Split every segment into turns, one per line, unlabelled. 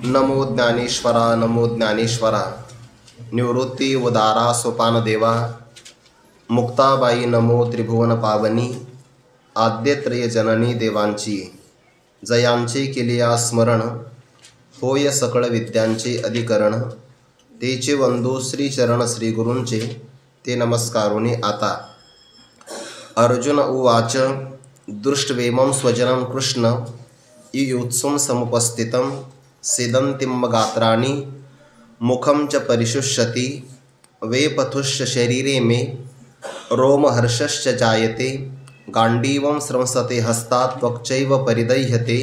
नमो ज्ञानेश्वरा नमो ज्ञानेश्वरा। निवृत्ती उदारा सोपान देवा। मुक्ताबाई नमो त्रिभुवन पावनी। आद्यत्रय जननी देवांची जयांचे केलिया स्मरण। होय सकळ विद्यांचे अधिकरण। तेचे वंदू श्रीचरण श्रीगुरूंचे ते नमस्कारुनी आता। अर्जुन उवाच दृष्ट्वेमं स्वजनं कृष्ण युत्सुं समुपस्थितं सीदन्तिं गात्राणि मुखं च परिशुष्यति वेपथुश्च शरीरे मे रोमहर्षश्च जायते गाण्डीवं स्रंसते हस्तात् त्वक्चैव परिदह्यते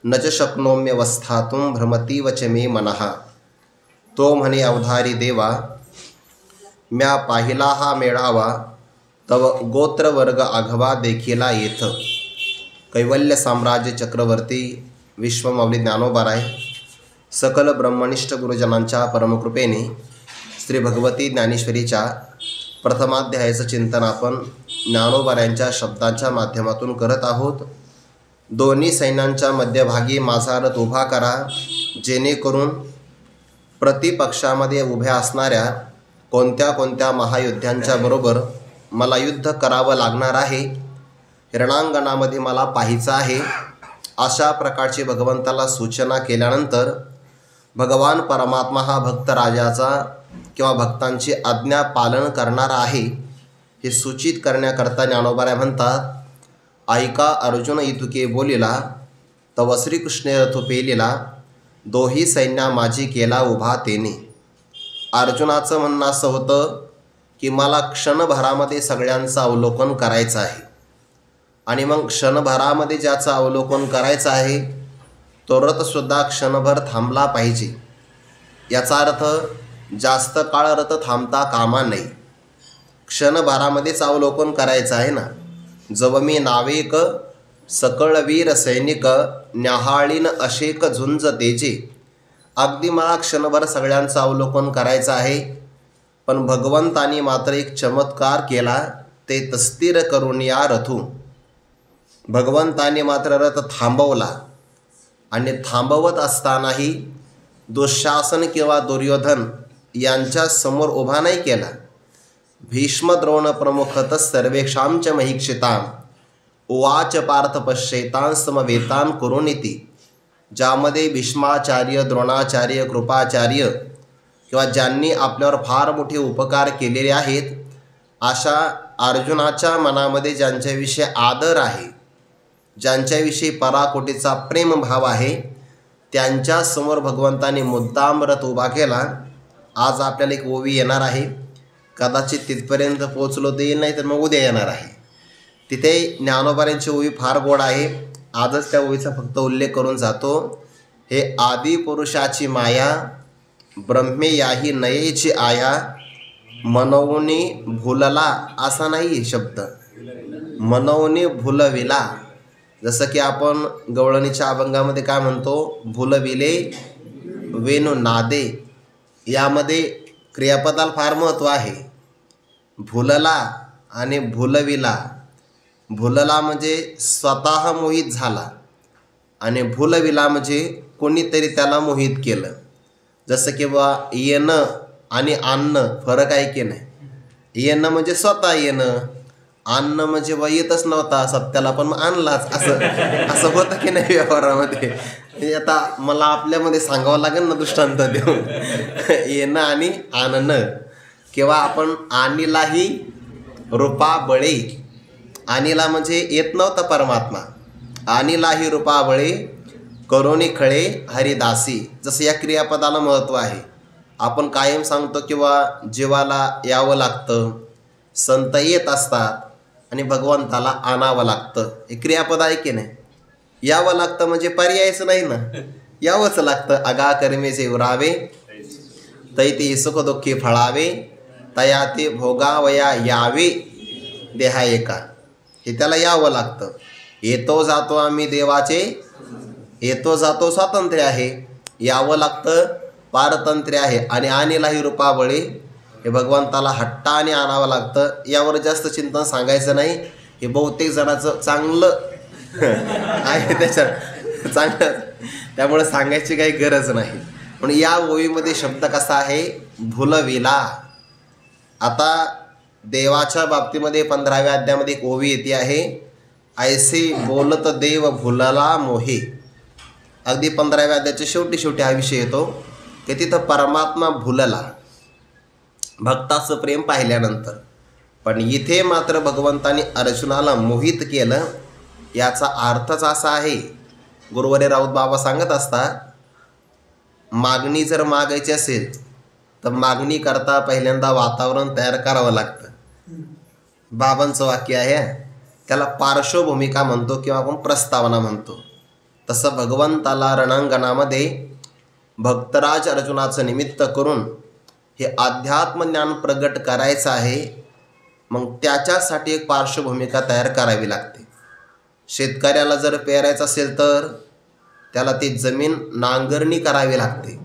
न च शक्नोम्यवस्थातुं भ्रमतीव च मे मनः। तो म्हणे अवधारी देवा, म्या पाहिला हा मेळावा तव गोत्रवर्ग आघवा देखिला येथ। कैवल्य साम्राज्य चक्रवर्ती विश्वमाऊली ज्ञानोबाराय सकल ब्रह्मनिष्ठ गुरुजनांच्या परमकृपेने श्री भगवती ज्ञानेश्वरीच्या प्रथमाध्यायाचं चिंतन आपण ज्ञानोबारायांच्या शब्दांच्या माध्यमातून करत आहोत। दोन्ही सैन्यांच्या मध्यभागी माझा रथ उभा करा, जेणेकरून प्रतिपक्षामध्ये उभ्या असणाऱ्या कोणत्या कोणत्या महायोद्ध्यांच्या बरोबर मला युद्ध करावं लागणार आहे, रणांगणामध्ये मला पाहायचं आहे, अशा प्रकारची भगवंताला सूचना केल्यानंतर भगवान परमात्मा हा भक्तराजाचा किंवा भक्तांची आज्ञा पालन करणारा आहे हे सूचित करण्याकरता ज्ञानोबाराय म्हणतात, ऐका अर्जुन इतुके बोलिला तव श्रीकृष्णे रथ पेलिला दोही सैन्या माझी केला उभा तेने। अर्जुनाचं म्हणणं असं होतं की मला क्षणभरामध्ये सगळ्यांचं अवलोकन करायचं आहे आणि मग क्षणभरामध्ये ज्याचं अवलोकन करायचं आहे तो रथसुद्धा क्षणभर थांबला पाहिजे। याचा अर्थ जास्त काळ रथ थांबता कामा नये, क्षणभरामध्येच अवलोकन करायचं आहे ना। जव मी नावेक सकळ वीर सैनिक न्याहाळीन अशेक झुंज तेजे। अगदी मला क्षणभर सगळ्यांचं अवलोकन करायचं आहे, पण भगवंतानी मात्र एक चमत्कार केला, ते तस्थिर करून या रथू। भगवंताने मात्र रथ थांबवला आणि थांबवत असतानाही दुःशासन किंवा दुर्योधन यांच्या समोर उभा नाही केला। भीष्म द्रोण प्रमुखतः सर्वेषां च महीक्षितां उवाच पार्थ पश्येतां समवेतां कुरुनिति। ज्यामध्ये भीष्माचार्य, द्रोणाचार्य, कृपाचार्य किंवा ज्यांनी आपल्यावर फार मोठे उपकार केलेले आहेत, अशा अर्जुनाच्या मनामध्ये ज्यांच्याविषयी आदर आहे, ज्यांच्याविषयी पराकोटीचा प्रेमभाव आहे, त्यांच्या समोर भगवंताने मुद्दाम रथ उभा केला। आज आपल्याला एक ओवी येणार आहे, कदाचित तिथपर्यंत पोचलो तर येईल, नाही तर मग उद्या येणार आहे। तिथे ज्ञानोबारांची ओवी फार गोड आहे, आजच त्या ओवीचा फक्त उल्लेख करून जातो। हे आदी पुरुषाची माया ब्रह्मे याही नयेची आया मनवनी भुलला, असा नाही शब्द, मनवनी भुलविला। जसं की आपण गवळणीच्या अभंगामध्ये काय म्हणतो, भुलविले वेणू नादे, यामध्ये क्रियापदाला फार महत्त्व आहे। भुलला आणि भुलविला, भुलला म्हणजे स्वतः मोहित झाला आणि भुलविला म्हणजे कोणीतरी त्याला मोहित केलं। जसं की बा येणं आणि आणणं फरक आहे की नाही। येणं म्हणजे स्वतः येणं, आणणं म्हणजे बा येतच नव्हता सत्याला पण आणलाच, असं होतं की नाही व्यवहारामध्ये। आता मला आपल्यामध्ये सांगावं लागेल ना दृष्टांत देऊन, येणं आणि आणणं। किंवा आपण आणीलाही रूपा बळे, आणीला म्हणजे येत नव्हता परमात्मा, आणीलाही रूपा बळे करोनी खळे हरिदासी। जसं या क्रियापदाला महत्त्व आहे। आपण कायम सांगतो किंवा जीवाला यावं लागतं, संत येत असतात आणि भगवंताला आणावं लागतं, हे क्रियापद आहे की नाही। यावं लागतं म्हणजे पर्यायच नाही ना, यावंच लागतं। अगा कर्मेचे उरावे तैते सुख दुःखी फळावे, तया ते भोगावया यावे देहा एका, हे त्याला यावं लागतं। येतो जातो आम्ही देवाचे, येतो जातो स्वातंत्र्य आहे, यावं लागतं पारतंत्र्य आहे। आणि आणीलाही रूपाबळे, हे भगवंताला हट्टाने आणावं लागतं। यावर जास्त चिंतन सांगायचं नाही, हे बहुतेक जणांचं चांगलं आहे त्याच्यात चांगलं, त्यामुळे सांगायची काही गरज नाही. पण या ओवीमध्ये शब्द कसा आहे, भुलविला. आता देवाच्या बाबतीमध्ये 15व्या अध्यायामध्ये एक ओवी येते आहे, ऐसे बोलत देव भुलला मोहे. अगदी 15व्या अध्यायाच्या शेवटी हा विषय येतो की तिथं परमात्मा भुलला भक्ताचं प्रेम पाहिल्यानंतर. पण इथे मात्र भगवंतानी अर्जुनाला मोहित केलं. याचा अर्थच असा आहे, गुरुवारी राऊत बाबा सांगत असतात, मागणी जर मागायची असेल तर मागणी करता पहिल्यांदा वातावरण तयार करावं लागतं. बाबांचं वाक्य आहे, त्याला पार्श्वभूमिका म्हणतो किंवा आपण प्रस्तावना म्हणतो. तसं भगवंताला रणांगणामध्ये भक्तराज अर्जुनाचं निमित्त करून हे अध्यात्मज्ञान प्रगट करायचं आहे. मग त्याच्यासाठी एक पार्श्वभूमिका तयार करावी लागते. शेतकऱ्याला जर पेरायचं असेल तर त्याला ती जमीन नांगरणी करावी लागते.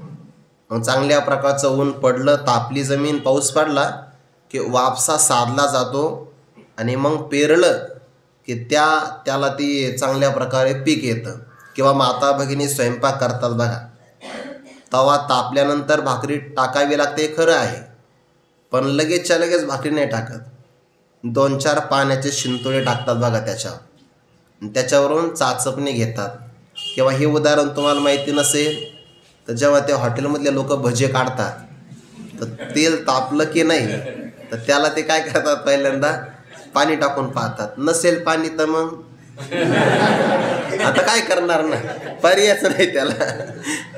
मग चांगल्या प्रकारचं ऊन पडलं, तापली जमीन, पाऊस पडला की वापसा साधला जातो आणि मग पेरलं की त्याला ती चांगल्या प्रकारे पीक येतं. किंवा माता भगिनी स्वयंपाक करतात बघा, तवा तापल्यानंतर भाकरी टाकावी लागते, खरं आहे. पण लगेचच्या लगेच भाकरी नाही टाकत, 2-4 पाण्याचे शिंतोडे टाकतात बघा त्याच्यावरून चाचपणी घेतात. किंवा हे उदाहरण तुम्हाला माहिती नसेल तर जेव्हा त्या हॉटेलमधले लोक भजे काढतात तर तेल तापलं की नाही तर त्याला ते काय करतात, पहिल्यांदा पाणी टाकून पाहतात. नसेल पाणी तर मग आता काय करणार ना, पर्यायच नाही, त्याला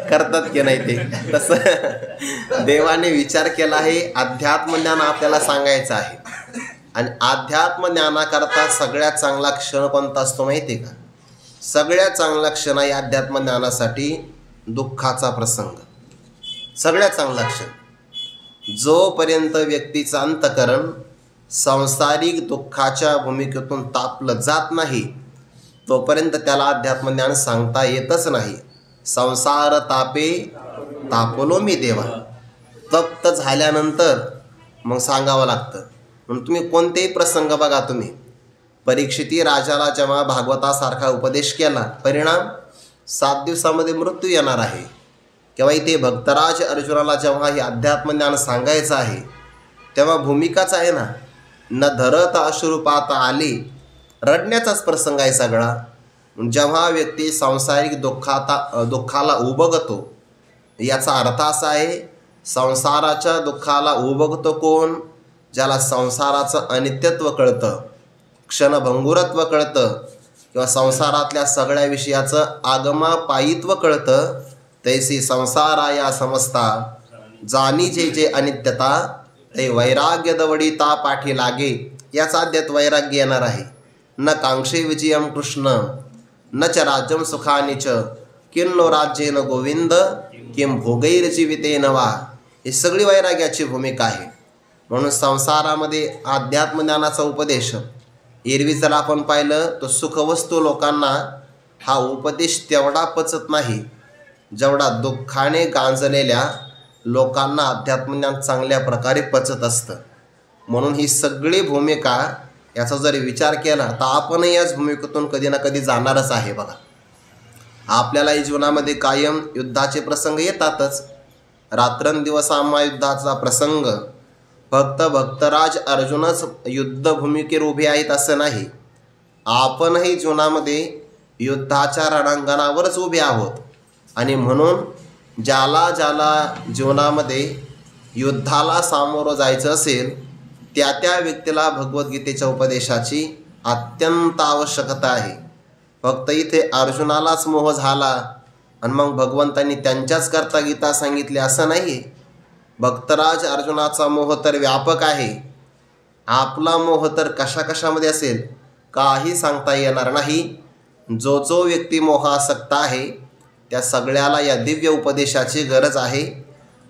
करतात की नाही ते. तसं देवाने विचार केला आहे, अध्यात्मज्ञान आपल्याला सांगायचं आहे. आणि अध्यात्मज्ञानाकरता सगळ्यात चांगला क्षण कोणता असतो माहिती आहे का? सगळ्यात चांगला क्षण आहे अध्यात्मज्ञानासाठी दुःखाचा प्रसंग. सगळ्यात चांगला क्षण. जोपर्यंत व्यक्तीचं अंतःकरण सांसारिक दुःखाच्या भूमिकेतून तापलं जात नाही तोपर्यंत त्याला अध्यात्मज्ञान सांगता येतच नाही. संसार तापे तापलो मी देवा. तप्त झाल्यानंतर मग सांगावं लागतं. म्हणून तुम्ही कोणतेही प्रसंग बघा, तुम्ही परीक्षिती राजाला जेव्हा भागवतासारखा उपदेश केला, परिणाम 7 दिवसामध्ये मृत्यू येणार आहे. किंवा इथे भक्तराज अर्जुनाला जेव्हा हे अध्यात्मज्ञान सांगायचं आहे तेव्हा भूमिकाच आहे ना, न धरत अश्रुपात आली, रडण्याचाच प्रसंग आहे सगळा. जेव्हा व्यक्ती सांसारिक दुःखाला उबगतो, याचा अर्थ असा आहे, संसाराच्या दुःखाला उबगतो कोण? ज्याला संसाराचं अनित्यत्व कळतं, क्षणभंगुरत्व कळतं, किंवा संसारातल्या सगळ्या विषयाचं आगमापायित्व कळतं. तैसी संसाराया समजता जाणी जे अनित्यता, ते वैराग्य दवडिता पाठी लागे. याचा अध्यात वैराग्य येणार आहे. न कांक्षे विजयम कृष्ण न च राज्यम सुखानिच किन्नो राज्येन गोविंद किम भोगैर्जीवितेन वा. ही सगळी वैराग्याची भूमिका आहे. म्हणून संसारामध्ये अध्यात्मज्ञानाचा उपदेश एरवी जर आपण पाहिलं तर सुखवस्तू लोकांना हा उपदेश तेवढा पचत नाही जेवढा दुःखाने गांजलेल्या लोकांना अध्यात्मज्ञान चांगल्या प्रकारे पचत असतं. म्हणून ही सगळी भूमिका, याचा जर विचार केला तर आपणही याच भूमिकेतून कधी ना कधी जाणारच आहे. बघा, आपल्यालाही जीवनामध्ये कायम युद्धाचे प्रसंग येतातच. रात्रंदिवस आम्हा युद्धाचा प्रसंग. फक्त भक्तराज अर्जुनच युद्धभूमिकेवर उभे आहेत असं नाही, आपणही जीवनामध्ये युद्धाच्या रणांगणावरच उभे आहोत. आणि म्हणून ज्याला जीवनामध्ये युद्धाला सामोरं जायचं असेल त्या व्यक्तीला भगवद्गीतेच्या उपदेशाची अत्यंत आवश्यकता आहे. फक्त इथे अर्जुनालाच मोह झाला आणि मग भगवंतांनी त्यांच्याच करता गीता सांगितली असं नाही. भक्तराज अर्जुनाचा मोह तर व्यापक आहे. आपला मोह तर कशामध्ये असेल काही सांगता येणार नाही. जो व्यक्ती मोहासक्त आहे त्या सगळ्याला या दिव्य उपदेशाची गरज आहे.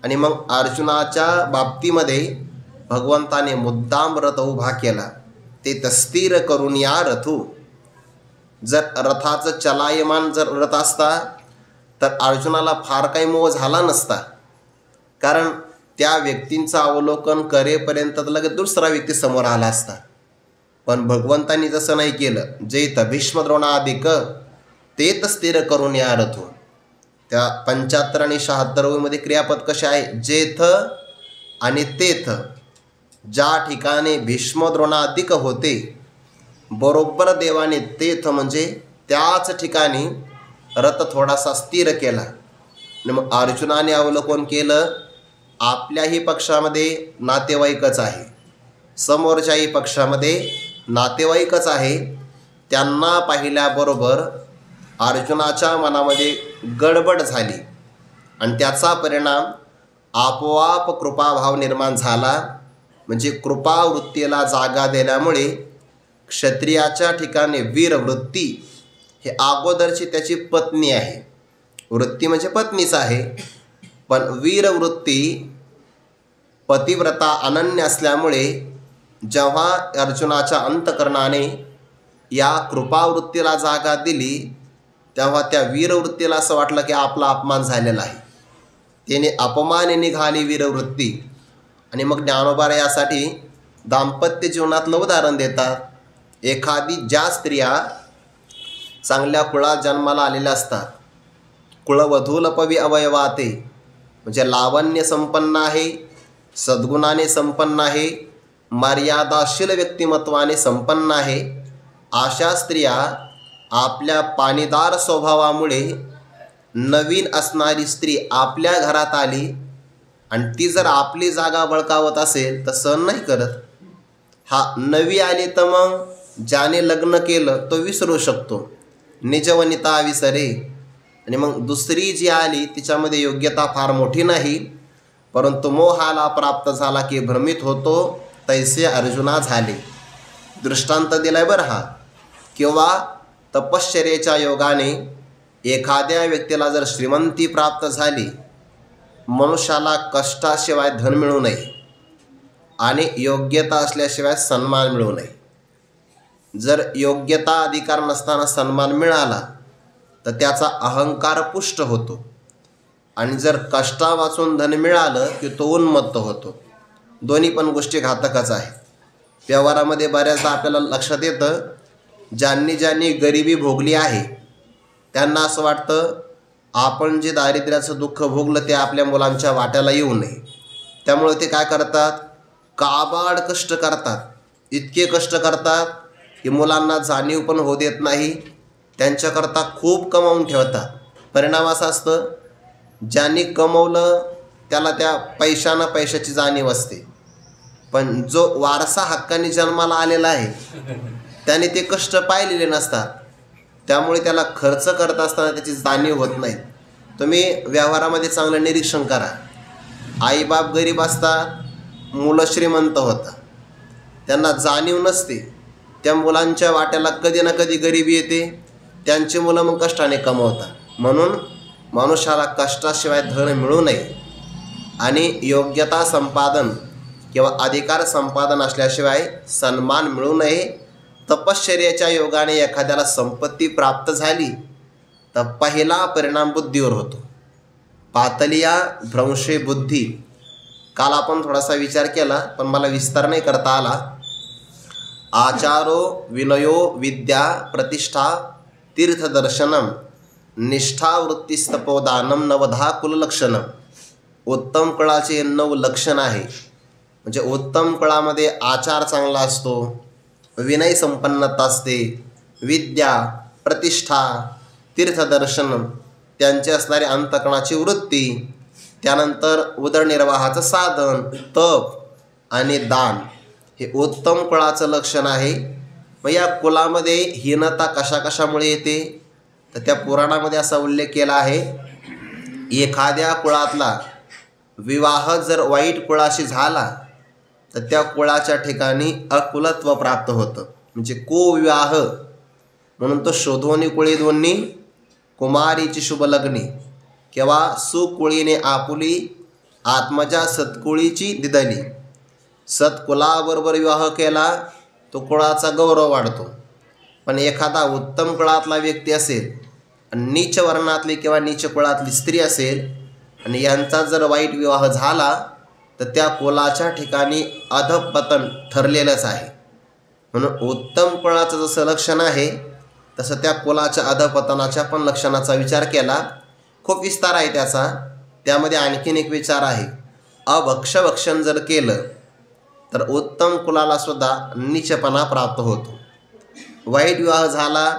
आणि मग अर्जुनाच्या बाबतीमध्ये भगवंताने मुद्दाम रथ उभा केला, ते तस्थिर करून या रथू. जर रथाचं चलायमान जर रथ असता तर अर्जुनाला फार काही मोह झाला नसता, कारण त्या व्यक्तींचं अवलोकन करेपर्यंत लगेच दुसरा व्यक्ती समोर आला असता. पण भगवंतांनी तसं नाही केलं. जैत भीष्म द्रोणादिक तेत स्थिर करून या रथो. त्या 75 आणि 76 मध्ये क्रियापद कसे आहे? जेथ आणि तेथ. ज्या ठिकाणी भीष्म द्रोणाधिक होते बरोबर देवाने तेथ म्हणजे त्याच ठिकाणी रथ थोडासा स्थिर केला. आणि मग अर्जुनाने अवलोकन केलं आपल्याही पक्षामध्ये नातेवाईकच आहे, समोरच्याही पक्षामध्ये नातेवाईकच आहे. त्यांना पाहिल्याबरोबर अर्जुनाच्या मनामध्ये गडबड झाली आणि त्याचा परिणाम आपोआप कृपाभाव निर्माण झाला. म्हणजे कृपावृत्तीला जागा दिल्यामुळे क्षत्रियाच्या ठिकाणी वीरवृत्ती हे अगोदरची त्याची पत्नी आहे. वृत्ती म्हणजे पत्नीच आहे, पण वीरवृत्ती पतिव्रता अनन्य असल्यामुळे जेव्हा अर्जुनाच्या अंतकरणाने या कृपावृत्तीला जागा दिली तेव्हा त्या वीरवृत्तीला असं वाटलं की आपला अपमान झालेला आहे. त्याने अपमाने निघाली वीरवृत्ती. आणि मग ज्ञानोबा यासाठी दाम्पत्य जीवनातलं उदाहरण देतात. एखादी ज्या स्त्रिया चांगल्या कुळात जन्माला आलेल्या असतात, कुळवधूलपवी अवयवाते म्हणजे लावण्य संपन्न आहे, सद्गुणाने संपन्न आहे, मर्यादाशील व्यक्तिमत्वाने संपन्न आहे, अशा स्त्रिया आपल्या पाणीदार स्वभावामुळे नवीन असणारी स्त्री आपल्या घरात आली आणि ती जर आपली जागा बळकावत असेल तर सहन नाही करत. हा नवी आली तर मग ज्याने लग्न केलं तो विसरू शकतो, निजवनिता विसरे. आणि मग दुसरी जी आली तिच्यामध्ये योग्यता फार मोठी नाही, परंतु मोहाला प्राप्त झाला की भ्रमित होतो, तैसे अर्जुना झाले. दृष्टांत दिलाय बरं हा. किंवा तपश्चर्येच्या योगाने एखाद्या व्यक्तीला जर श्रीमंती प्राप्त झाली, मनुष्याला कष्टाशिवाय धन मिळू नये आणि योग्यता असल्याशिवाय सन्मान मिळू नये. जर योग्यता अधिकार नसताना सन्मान मिळाला तर त्याचा अहंकार पुष्ट होतो आणि जर कष्टा वाचून धन मिळालं की तो उन्मत्त होतो. दोन्ही पण गोष्टी घातकच आहे. व्यवहारामध्ये बऱ्याचदा आपल्याला लक्षात येतं ज्यांनी ज्यांनी गरिबी भोगली आहे त्यांना असं वाटतं आपण जे दारिद्र्याचं दुःख भोगलं ते आपल्या मुलांच्या वाट्याला येऊ नये. त्यामुळे ते काय करतात? काबाड कष्ट करतात, इतके कष्ट करतात की मुलांना जाणीव पण होऊ देत नाही, त्यांच्याकरता खूप कमावून ठेवतात. परिणाम असा असतं ज्यांनी कमवलं त्याला त्या पैशाची जाणीव असते, पण जो वारसा हक्काने जन्माला आलेला आहे त्याने ते कष्ट पाहिलेले नसतात, त्यामुळे त्याला खर्च करत असताना त्याची जाणीव होत नाही. तुम्ही व्यवहारामध्ये चांगलं निरीक्षण करा. आईबाप गरीब असतात, मुलं श्रीमंत होतात, त्यांना जाणीव नसते. त्या मुलांच्या वाट्याला कधी ना कधी गरिबी येते, त्यांची मुलं मग कष्टाने कमवतात. म्हणून मनुष्याला कष्टाशिवाय धन मिळू नये आणि योग्यता संपादन किंवा अधिकार संपादन असल्याशिवाय सन्मान मिळू नये. तपश्चर्याच्या योगाने एखाद्याला संपत्ती प्राप्त झाली तर पहिला परिणाम बुद्धीवर होतो. पातलिया भ्रंशे बुद्धी. काल आपण थोडासा विचार केला पण मला विस्तार नाही करता आला. आचारो विनयो विद्या प्रतिष्ठा तीर्थदर्शनम निष्ठावृत्तीस्तपोदानम नवधा कुललक्षणम. उत्तम कुळाचे 9 लक्षण आहे. म्हणजे उत्तम कुळामध्ये आचार चांगला असतो, विनय संपन्नता असते, विद्या, प्रतिष्ठा, तीर्थदर्शन, त्यांचे असणारी अंतःकरणाची वृत्ती, त्यानंतर उदरनिर्वाहाचं साधन, तप आणि दान हे उत्तम कुळाचं लक्षण आहे. मग या कुलामध्ये हीनता कशा कशामुळे येते तर त्या पुराणामध्ये असा उल्लेख केला आहे, एखाद्या कुळातला विवाह जर वाईट कुळाशी झाला तर त्या कुळाच्या ठिकाणी अकुलत्व प्राप्त होतं. म्हणजे कुविवाह म्हणून तो शोधोनी कुळी दोन्ही कुमारीची शुभ लग्नी किंवा सुकुळीने आपुली आत्मजा सत्कुळीची दिदली. सत्कुलाबरोबर विवाह केला तो कुळाचा गौरव वाढतो. पण एखादा उत्तम कुळातला व्यक्ती असेल आणि नीच वर्णातली किंवा नीच कुळातली स्त्री असेल आणि यांचा जर वाईट विवाह झाला तर त्या कुलाच्या ठिकाणी अधपतन ठरलेलंच आहे. म्हणून उत्तम कुळाचं जसं लक्षण आहे तसं त्या कुलाच्या अधपतनाच्या पण लक्षणाचा विचार केला. खूप विस्तार आहे त्याचा. त्यामध्ये आणखीन एक विचार आहे. अभक्षभक्षण जर केलं तर उत्तम कुलाला सुद्धा नीचपणा प्राप्त होतो. वाईट विवाह झाला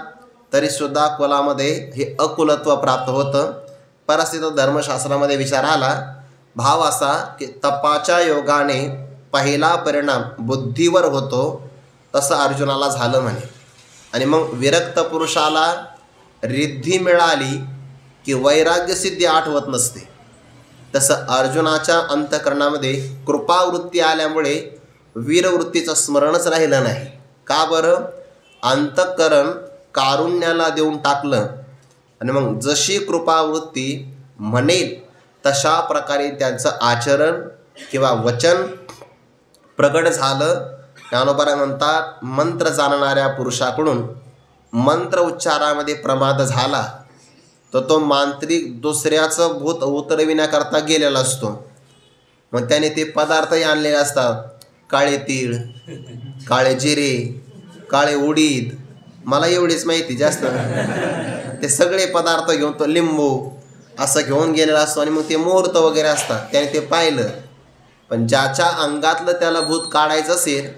तरीसुद्धा कुलामध्ये हे अकुलत्व प्राप्त होतं. परस्थित धर्मशास्त्रामध्ये विचार आला. भाव असा की तपाच्या योगाने पहिला परिणाम बुद्धीवर होतो, तसं अर्जुनाला झालं म्हणे. आणि मग विरक्त पुरुषाला रिद्धी मिळाली की वैराग्यसिद्धी आठवत नसते. तसं अर्जुनाच्या अंतःकरणामध्ये कृपावृत्ती आल्यामुळे वीरवृत्तीचं स्मरणच राहिलं नाही. का बरं? अंतःकरण कारुण्याला देऊन टाकलं. आणि मग जशी कृपावृत्ती म्हणेल तशा प्रकारे त्यांचं आचरण किंवा वचन प्रगट झालं. ज्ञानोबा म्हणतात, मंत्र जाणणाऱ्या पुरुषाकडून मंत्र उच्चारामध्ये प्रमाद झाला तर तो मांत्रिक दुसऱ्याचं भूत उतरविण्याकरता गेलेला असतो. मग त्याने ते पदार्थही आणलेले असतात. काळे तीळ, काळे जिरे, काळे उडीद, मला एवढीच माहिती, जास्त ते सगळे पदार्थ घेऊन तो लिंबू असं घेऊन गेलेला असतो. आणि मग ते मुहूर्त वगैरे असतात त्याने ते पाहिलं. पण ज्याच्या अंगातलं त्याला भूत काढायचं असेल,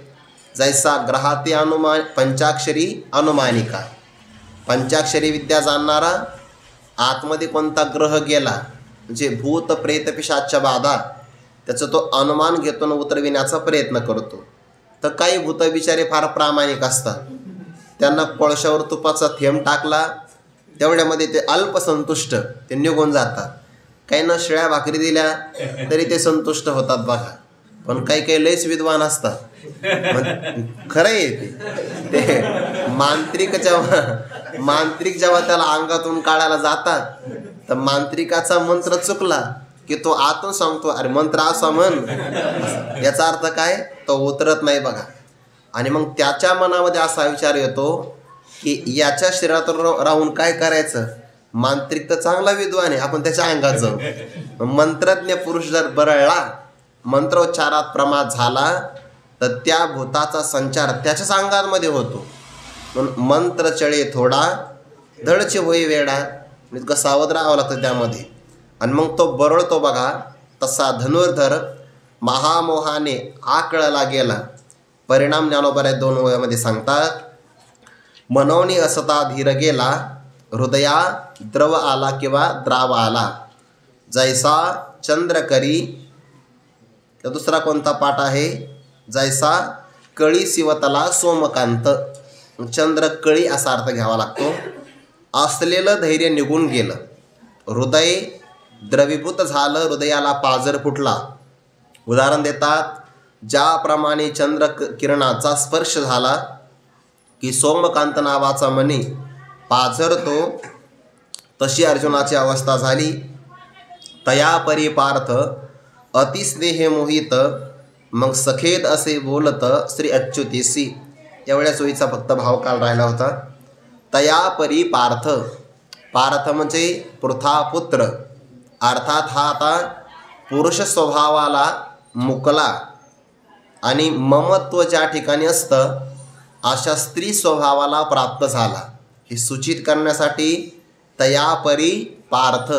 जैसा ग्रहाती अनुमान पंचाक्षरी अनुमानिका, पंचाक्षरी विद्या जाणणारा आतमध्ये कोणता ग्रह गेला म्हणजे भूत प्रेत पिशाच्या बाधा त्याचं तो अनुमान घेतो उतरविण्याचा प्रयत्न करतो. तर काही भूत बिचारे फार प्रामाणिक असतात. त्यांना कोळशावर तुपाचा थेंब टाकला तेवढ्यामध्ये ते अल्पसंतुष्ट ते निघून जातात. काहींना शिळ्या भाकरी दिल्या तरी ते संतुष्ट होतात बघा. पण काही काही लयच विद्वान असतात. खरं आहे ते मांत्रिक जेव्हा त्याला अंगातून काढायला जातात तर मांत्रिकाचा मंत्र चुकला की तो आतून सांगतो, अरे मंत्र असा म्हण. याचा अर्थ काय? तो उतरत नाही बघा. आणि मग त्याच्या मनामध्ये असा विचार येतो की याच्या शरीरात राहून काय करायचं? मांत्रिक तर चांगला विद्वान आहे, आपण त्याच्या अंगात जाऊ. मंत्रज्ञ पुरुष जर बरळला, मंत्रोच्चारात प्रमाद झाला तर त्या भूताचा संचार त्याच्याच अंगामध्ये होतो. म्हणून मंत्र चळे थोडा धडचे होई वेडा, इतकं सावध राहावं लागतं त्यामध्ये. आणि मग तो बरळतो बघा. तसा धनुर्धर महामोहाने आकळला गेला. परिणाम ज्ञानोबा 2 वयामध्ये सांगतात, मनोनी असता धीर गेला, हृदया द्रव आला किंवा द्राव आला, जैसा चंद्र करी. तर दुसरा कोणता पाठ आहे? जैसा कळी शिवतला सोमकांत. चंद्र कळी असा अर्थ घ्यावा लागतो. असलेलं धैर्य निघून गेलं, हृदय द्रवीभूत झालं, हृदयाला पाझर फुटला. उदाहरण देतात, ज्याप्रमाणे चंद्र किरणाचा स्पर्श झाला की सोमकांत नावाचा मणी पाझरतो, तशी अर्जुनाची अवस्था झाली. तया परिपार्थ अतिस्नेह मोहित, मग सखेद असे बोलत श्री अच्युतीसी. एवढ्या सोयीचा फक्त भाव काल राहिला होता. तया परी पार्थ, पार्थ म्हणजे पृथापुत्र, अर्थात हा आता पुरुष स्वभावाला मुकला आणि ममत्व ज्या ठिकाणी असतं अशा स्त्री स्वभावाला प्राप्त झाला. हे सूचित करण्यासाठी तया परी पार्थ.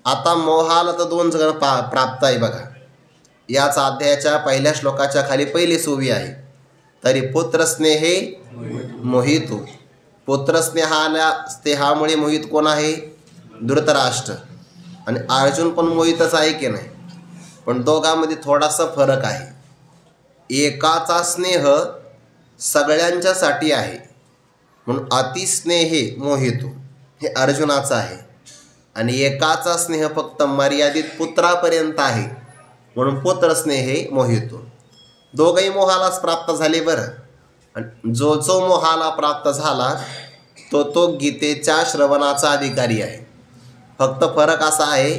आता मोहाला तर 2 जण प्राप्त आहे बघा. याच अध्यायाच्या पहिल्या श्लोकाच्या खाली पहिली सुवी आहे. तरी पुत्रस्नेहे मोहितो. पुत्रस्नेहामुळे मोहित कोण आहे? धृतराष्ट्र. आणि अर्जुन पण मोहितच आहे की नाही? पण दोघांमध्ये थोडासा फरक आहे. एकाचा स्नेह सगळ्यांच्यासाठी आहे म्हणून अतिस्नेहे मोहितो हे अर्जुनाचं आहे. आणि एकाचा स्नेह फक्त मर्यादित पुत्रापर्यंत आहे म्हणून पुत्रस्नेहे मोहितो. दोघंही मोहालाच प्राप्त झाले बरं. आणि जो मोहाला प्राप्त झाला तो गीतेच्या श्रवणाचा अधिकारी आहे. फक्त फरक असा आहे,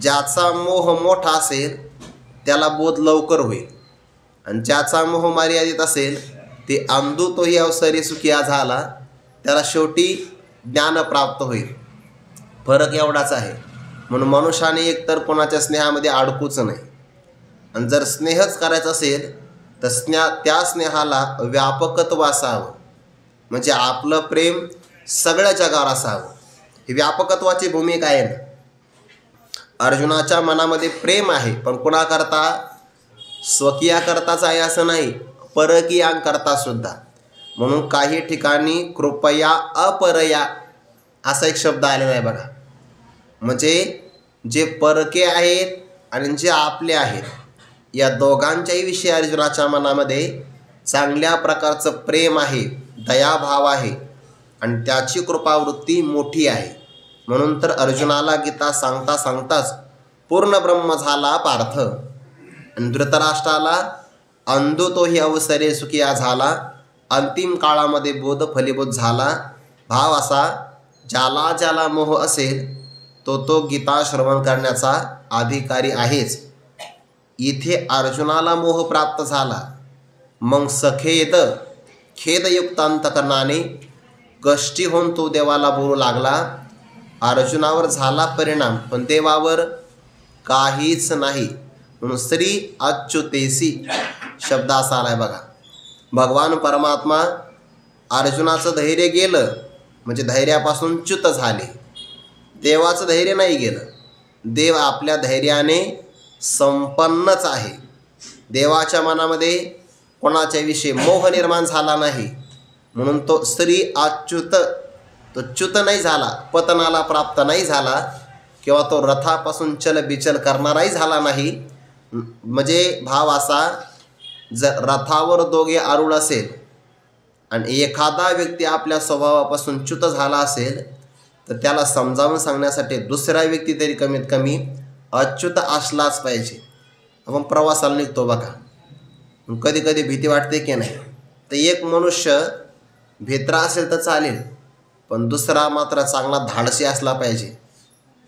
ज्याचा मोह मोठा असेल त्याला बोध लवकर होईल, आणि ज्याचा मोह मर्यादित असेल ते अंधू तोही अवसरी सुखिया झाला, त्याला शेवटी ज्ञान प्राप्त होईल. फरक एवढाच आहे. म्हणून मनुष्याने एकतर कोणाच्या स्नेहामध्ये अडकूच नाही. आणि जर स्नेहच करायचा असेल तर त्या स्नेहाला व्यापकत्व असावं. म्हणजे आपलं प्रेम सगळ्या जगावर असावं, ही व्यापकत्वाची भूमिका आहे ना. अर्जुनाच्या मनामध्ये प्रेम आहे, पण कुणाकरता? स्वकीयाकरताच आहे असं नाही, परकीयांकरता सुद्धा. म्हणून काही ठिकाणी कृपया अपरया असा एक शब्द आलेला आहे बघा. म्हणजे जे परके आहेत आणि जे आपले आहेत, या दोघांच्याही विषयी अर्जुनाच्या मनामध्ये चांगल्या प्रकारचं प्रेम आहे, दयाभाव आहे आणि त्याची कृपावृत्ती मोठी आहे. म्हणून तर अर्जुनाला गीता सांगता सांगताच पूर्ण ब्रह्म झाला पार्थ. आणि धृतराष्ट्राला अंधू तोही अवसरे सुखिया झाला, अंतिम काळामध्ये बोध फलीभूत झाला. भाव असा, ज्याला ज्याला मोह असेल तो गीता श्रवण करण्याचा अधिकारी आहेच. इथे अर्जुनाला मोह प्राप्त झाला, मग सखेद खेदयुक्त अंतकरणाने कष्टी होऊन तो देवाला बोलू लागला. अर्जुनावर झाला परिणाम, पण देवावर काहीच नाही. म्हणून श्री अच्युतेसी शब्द असा आलाय बघा. भगवान परमात्मा अर्जुनाचं धैर्य गेलं म्हणजे धैर्यापासून च्युत झाले. देवाचं धैर्य नाही गेलं, देव आपल्या धैर्याने संपन्नच आहे. देवाच्या मनामध्ये कोणाच्या विषयी मोह निर्माण झाला नाही, म्हणून तो श्री अच्युत, तो च्युत नाही झाला, पतनाला प्राप्त नाही झाला, किंवा तो रथापासून चलबिचल करणाराही झाला नाही. म्हणजे भाव असा, जर रथावर दोघे आरूढ असेल आणि एखादा व्यक्ती आपल्या स्वभावापासून च्युत झाला असेल, तर त्याला समजावून सांगण्यासाठी दुसरा व्यक्ती तरी कमीत कमी अच्युत असलाच पाहिजे. आपण प्रवासाला निघतो बघा, कधी कधी भीती वाटते की नाही, तर एक मनुष्य भित्रा असेल तर चालेल, पण दुसरा मात्र चांगला धाडसी असला पाहिजे.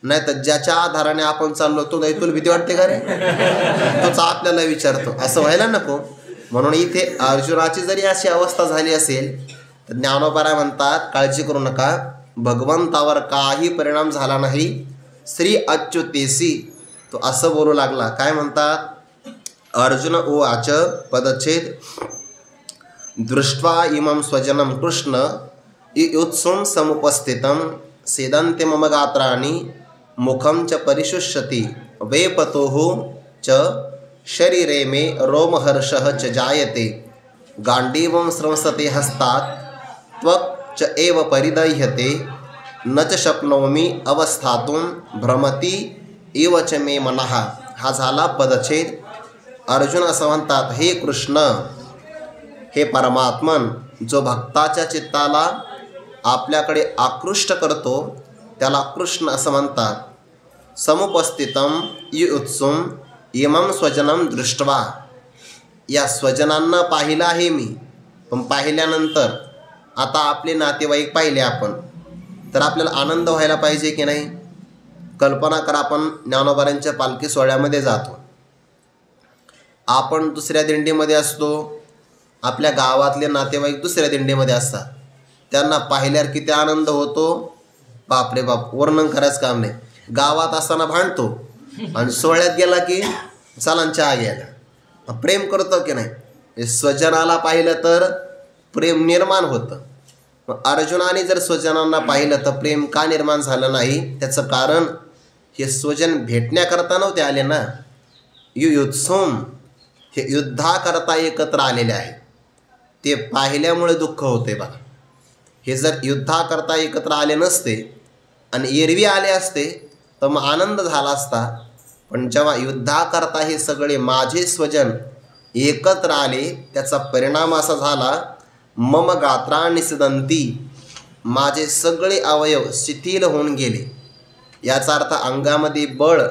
नाही तर ज्याच्या आधाराने आपण चाललो तो नाही, तुला भीती वाटते का रे, तोच आपल्याला विचारतो, असं व्हायला नको. म्हणून इथे अर्जुनाची जरी अशी अवस्था झाली असेल तर ज्ञानोबा म्हणतात, काळजी करू नका, भगवंतावर काही परिणाम झाला नाही. श्री अच्युतेसी तो असं बोलू लागला. काय म्हणतात? अर्जुन उवाच पदच्छेद दृष्ट्वा इमं स्वजनं कृष्ण युत्सुं समुपस्थितं सेदन्ते मम गात्राणि मुखं च परिशुष्यति वेपतोः च शरीरे मे रोमहर्षः च जायते गाण्डीवं स्रंसते हस्तात् त्वक् च एव परिदह्यते न च शक्नोमि अवस्थातुं भ्रमति इव च मे मनः. हा झाला पदच्छेद. अर्जुन असं म्हणतात, हे कृष्ण, हे परमात्मन, जो भक्ताच्या चित्ताला आपल्याकडे आकृष्ट करतो त्याला कृष्ण असं म्हणतात. समुपस्थितं युत्सुं इमं स्वजनं दृष्ट्वा, या स्वजनांना पाहिलं आहे मी, पण पाहिल्यानंतर आता आपले नातेवाईक पाहिले आपण, तर आपल्याला आनंद व्हायला पाहिजे की नाही. कल्पना करा, आपण ज्ञानोबारांच्या पालखी सोहळ्यामध्ये जातो, आपण दुसऱ्या दिंडीमध्ये असतो, आपल्या गावातले नातेवाईक दुसऱ्या दिंडीमध्ये असतात, त्यांना पाहिल्यावर किती आनंद होतो, बापरे बाप, वर्णन करायचं काम नाही. गावात असताना भांडतो आणि सोहळ्यात गेला की चला चहा घ्यायला, प्रेम करतो की नाही. स्वजनाला पाहिलं तर प्रेम निर्माण होतं. मग अर्जुनाने जर स्वजनांना पाहिलं तर प्रेम का निर्माण झालं नाही? त्याचं कारण हे स्वजन भेटण्याकरता नव्हते आले ना, युत्सुम, हे युद्धाकरता एकत्र आलेले आहे. ते पाहिल्यामुळे दुःख होते बघा. हे जर युद्धाकरता एकत्र आले नसते आणि एरवी आले असते तर मग आनंद झाला असता. पण जेव्हा युद्धाकरता हे सगळे माझे स्वजन एकत्र आले, त्याचा परिणाम असा झाला, मम गात्राणि सिदन्ति, माझे सगळे अवयव शिथिल होऊन गेले. याचा अर्थ अंगामध्ये बळ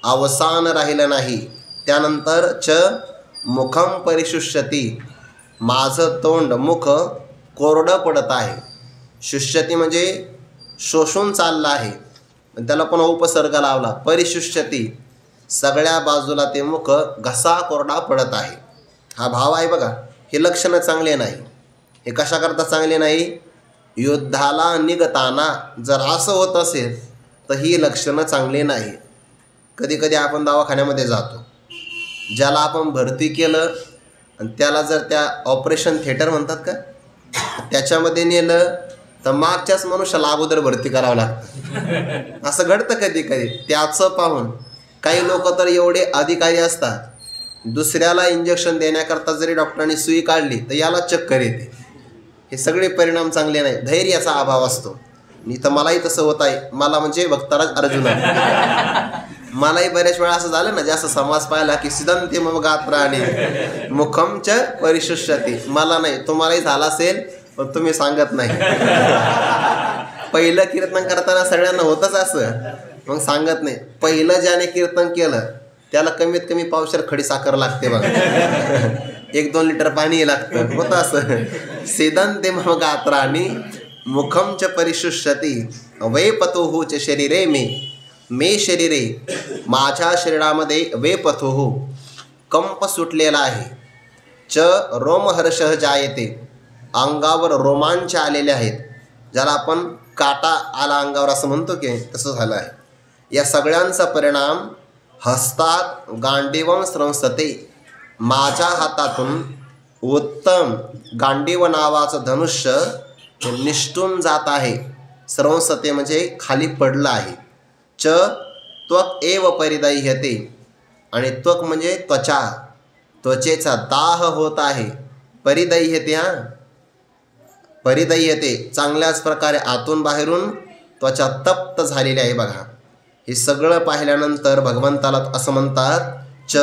अवसान राहिलं नाही. त्यानंतर च मुखम परिशुष्यती, माझं तोंड मुख कोरडं पडत आहे. शुष्यती म्हणजे शोषून चाललं आहे, त्याला पण उपसर्ग लावला, परिशुष्यती, सगळ्या बाजूला ते मुख घसा कोरडा पडत आहे. हा भाव आहे बघा. हे लक्षणं चांगले नाही. हे कशाकरता चांगले नाही? युद्धाला निघताना जर असं होत असेल तर ही लक्षणं चांगली नाही. कधी कधी आपण दवाखान्यामध्ये जातो, ज्याला आपण भरती केलं आणि त्याला जर त्या ऑपरेशन थिएटर म्हणतात का, त्याच्यामध्ये नेलं तर मागच्याच मनुष्याला अगोदर भरती करावं लागतं. असं घडतं कधी कधी. त्याचं पाहून काही लोक तर एवढे अधिकारी असतात, दुसऱ्याला इंजेक्शन देण्याकरता जरी डॉक्टरांनी सुई काढली तर याला चक्कर येते. हे सगळे परिणाम चांगले नाही. धैर्याचा अभाव असतो. तर मलाही तसं होत आहे. मला म्हणजे भक्तराज अर्जुन मलाही बऱ्याच वेळा असं झालं ना, जास्त समाज पाहिला की सिद्धांती मम गात्राने मुखमच परिशुष्यते. मला नाही, तुम्हालाही झाला असेल पण तुम्ही सांगत नाही. पहिलं कीर्तन करताना सगळ्यांना होतच असं, मग सांगत नाही. पहिलं ज्याने कीर्तन केलं त्याला कमीत कमी पावशेर खडी साखर लागते बघा. 1-2 लिटर पाणी लागतं. होतं असं. सिद्धांती मम गात्राने मुखमच परिशुष्यते वेपतोहुच शरीरे मे शरीरे. माझ्या शरीरामध्ये वेपथोहू कंप सुटलेला आहे. च रोमहर्ष जायते. अंगावर रोमांच आलेले आहेत. ज्याला आपण काटा आला अंगावर असं म्हणतो की तसं झालं आहे. या सगळ्यांचा परिणाम हस्तात गांडीवम स्रंसते. माझ्या हातातून उत्तम गांडीव नावाचं धनुष्य निष्ठून जात आहे. स्रंसते म्हणजे खाली पडलं आहे. च त्वक एव परिदह्यते. आणि त्वक म्हणजे त्वचा, त्वचेचा दाह होत आहे. परिदह्यते, परिदह्यते चांगल्याच प्रकारे आतून बाहेरून त्वचा तप्त झालेली आहे बघा. हे सगळं पाहिल्यानंतर भगवंताला असं म्हणतात, च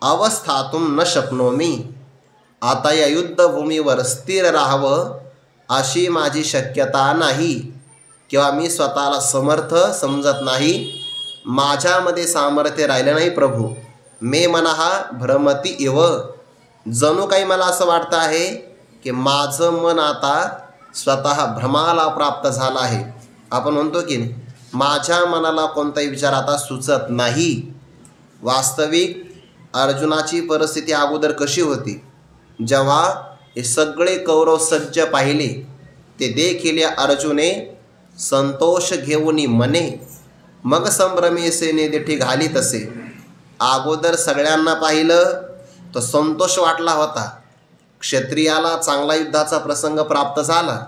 अवस्थातून न शक्नोमी. आता या युद्धभूमीवर स्थिर राहावं अशी माझी शक्यता नाही, किंवा मी स्वतःला समर्थ समजत नाही. माझ्यामध्ये सामर्थ्य राहिलं नाही प्रभू. मे मनहा भ्रमती इव. जणू काही मला असं वाटतं आहे की माझं मन आता स्वतः भ्रमाला प्राप्त झालं आहे. आपण म्हणतो की माझ्या मनाला कोणताही विचार आता सुचत नाही. वास्तविक अर्जुनाची परिस्थिती अगोदर कशी होती? जेव्हा हे सगळे कौरव सज्ज पाहिले ते देखील या अर्जुने संतोष घेऊनी मने मग संभ्रमे सेने देठी घाली तसे. अगोदर सगळ्यांना पाहिलं तर संतोष वाटला होता. क्षत्रियाला चांगला युद्धाचा प्रसंग प्राप्त झाला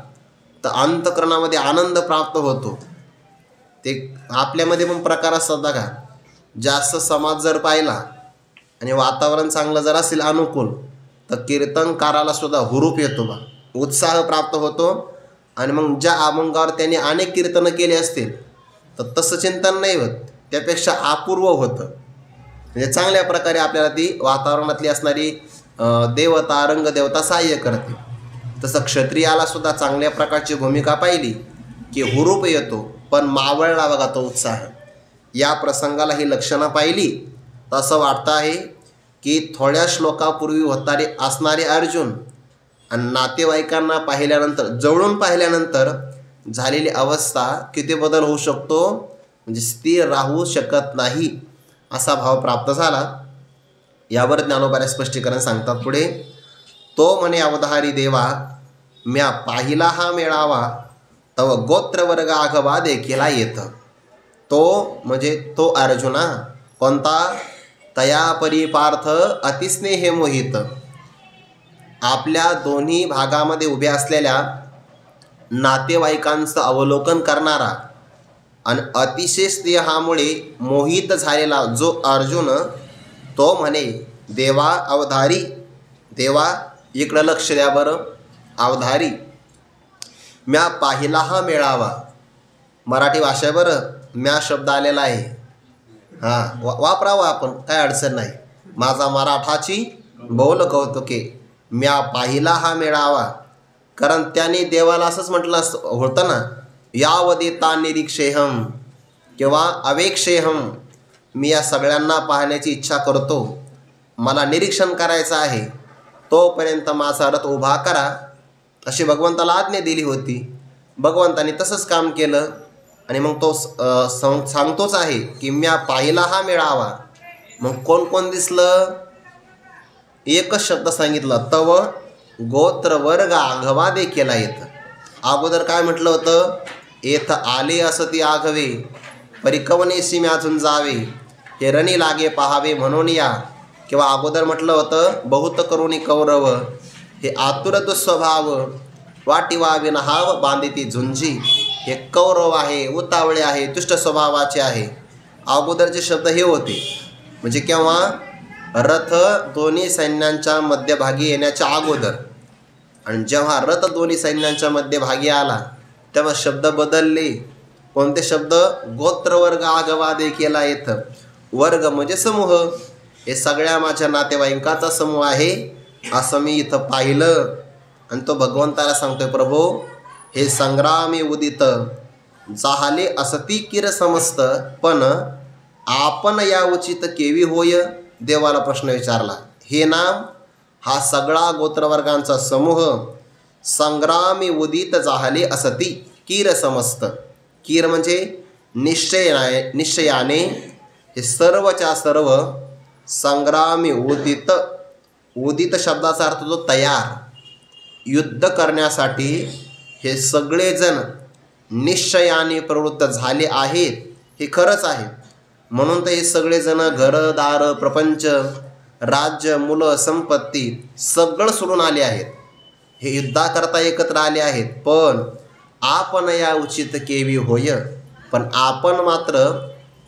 तर अंतःकरणामध्ये आनंद प्राप्त होतो. ते आपल्यामध्ये पण प्रकार असतात बघा. जास्त समाज जर पाहिला आणि वातावरण चांगलं जर असेल अनुकूल तर कीर्तनकाराला सुद्धा हुरूप येतो बा, उत्साह प्राप्त होतो. आणि मग ज्या अभंगावर त्यांनी अनेक कीर्तनं केली असतील तर तसं चिंतन नाही होत, त्यापेक्षा अपूर्व होतं. म्हणजे चांगल्या प्रकारे आपल्याला ती वातावरणातली असणारी देवता रंगदेवता सहाय्य करते. तसं क्षत्रियाला सुद्धा चांगल्या प्रकारची भूमिका पाहिली की हुरूप येतो, पण मावळला बघा तो उत्साह. या प्रसंगाला ही लक्षणं पाहिली तर असं वाटतं आहे की थोड्या श्लोकापूर्वी होणारे असणारे अर्जुन आणि नातेवाईकांना पाहिल्यानंतर, जवळून पाहिल्यानंतर झालेली अवस्था किती बदल होऊ शकतो, म्हणजे स्थिर राहू शकत नाही असा भाव प्राप्त झाला. यावर ज्ञानोबाने स्पष्टीकरण सांगतात पुढे. तो म्हणे अवधारी देवा, म्या पाहिला हा मेळावा, तव गोत्रवर्ग आघवा देखीला येतं. तो म्हणजे तो अर्जुना कोणता? तया परिपार्थ अतिस्नेह मोहित. आपल्या दोन्ही भागामध्ये उभ्या असलेल्या नातेवाईकांचं अवलोकन करणारा आणि अतिशय स्नेहामुळे मोहित झालेला जो अर्जुन, तो म्हणे देवा अवधारी. देवा इकडं लक्ष द्या बरं. अवधारी, म्या पाहिला हा मेळावा. मराठी भाषा बरं, म्या शब्द आलेला आहे. वापरावा आपण, काय अडचण नाही. माझा मराठाची बोल कौतुके. म्या पाहिला हा मेळावा, कारण त्याने देवाला असंच म्हटलं होतं ना, यावदेता निरीक्षेहम किंवा अवेक्षेहम. मी या सगळ्यांना पाहण्याची इच्छा करतो, मला निरीक्षण करायचं आहे, तोपर्यंत माझा रथ उभा करा, अशी भगवंताला आज्ञा दिली होती. भगवंताने तसंच काम केलं. आणि मग तो सांगतोच आहे की म्या पाहिला हा मेळावा. मग कोण कोण दिसलं? एकच शब्द सांगितलं, तव गोत्र वर्ग आघवा देखील येतं. अगोदर काय म्हटलं होतं? येथ आले असती आघवे, परिकवनेसी म्यातून जावे, हे रणी लागे पहावे म्हणून या. किंवा अगोदर म्हटलं होतं बहुत करुणी कौरव, हे आतुर दुस्वभाव, वाटिवा विनहाव बांधिती झुंजी. हे कौरव आहे, उतावळे आहे, दुष्ट स्वभावाचे आहे. अगोदरचे शब्द हे होते. म्हणजे केव्हा? रथ दोन्ही सैन्यांच्या मध्यभागी येण्याच्या अगोदर. आणि जेव्हा रथ दोन्ही सैन्यांच्या मध्यभागी आला तेव्हा शब्द बदलले. कोणते शब्द? गोत्रवर्ग आगवादे केला येतं. वर्ग म्हणजे समूह. हे सगळ्या माझ्या नातेवाईकांचा समूह आहे असं मी इथं पाहिलं. आणि तो भगवंताला सांगतोय, प्रभो हे संग्रामी उदित जाहले असती किर समस्त, पण आपण या उचित केवी होय. देवाला प्रश्न विचारला. हे नाम हा सगळा गोत्रवर्गांचा समूह संग्रामी उदित जाहले असती किर समस्त. कीर म्हणजे निश्चयाने हे सर्वच्या सर्व. संग्रामी उदित, उदित शब्दाचा अर्थ तो तयार, युद्ध करण्यासाठी हे सगळेजण निश्चयाने प्रवृत्त झाले आहेत. हे खरंच आहे. म्हणून तर हे सगळेजण घरदार, प्रपंच, राज्य, मुलं, संपत्ती सगळं सोडून आले आहेत. हे युद्धाकरता एकत्र आले आहेत. पण आपण या उचित केवी होय. पण आपण मात्र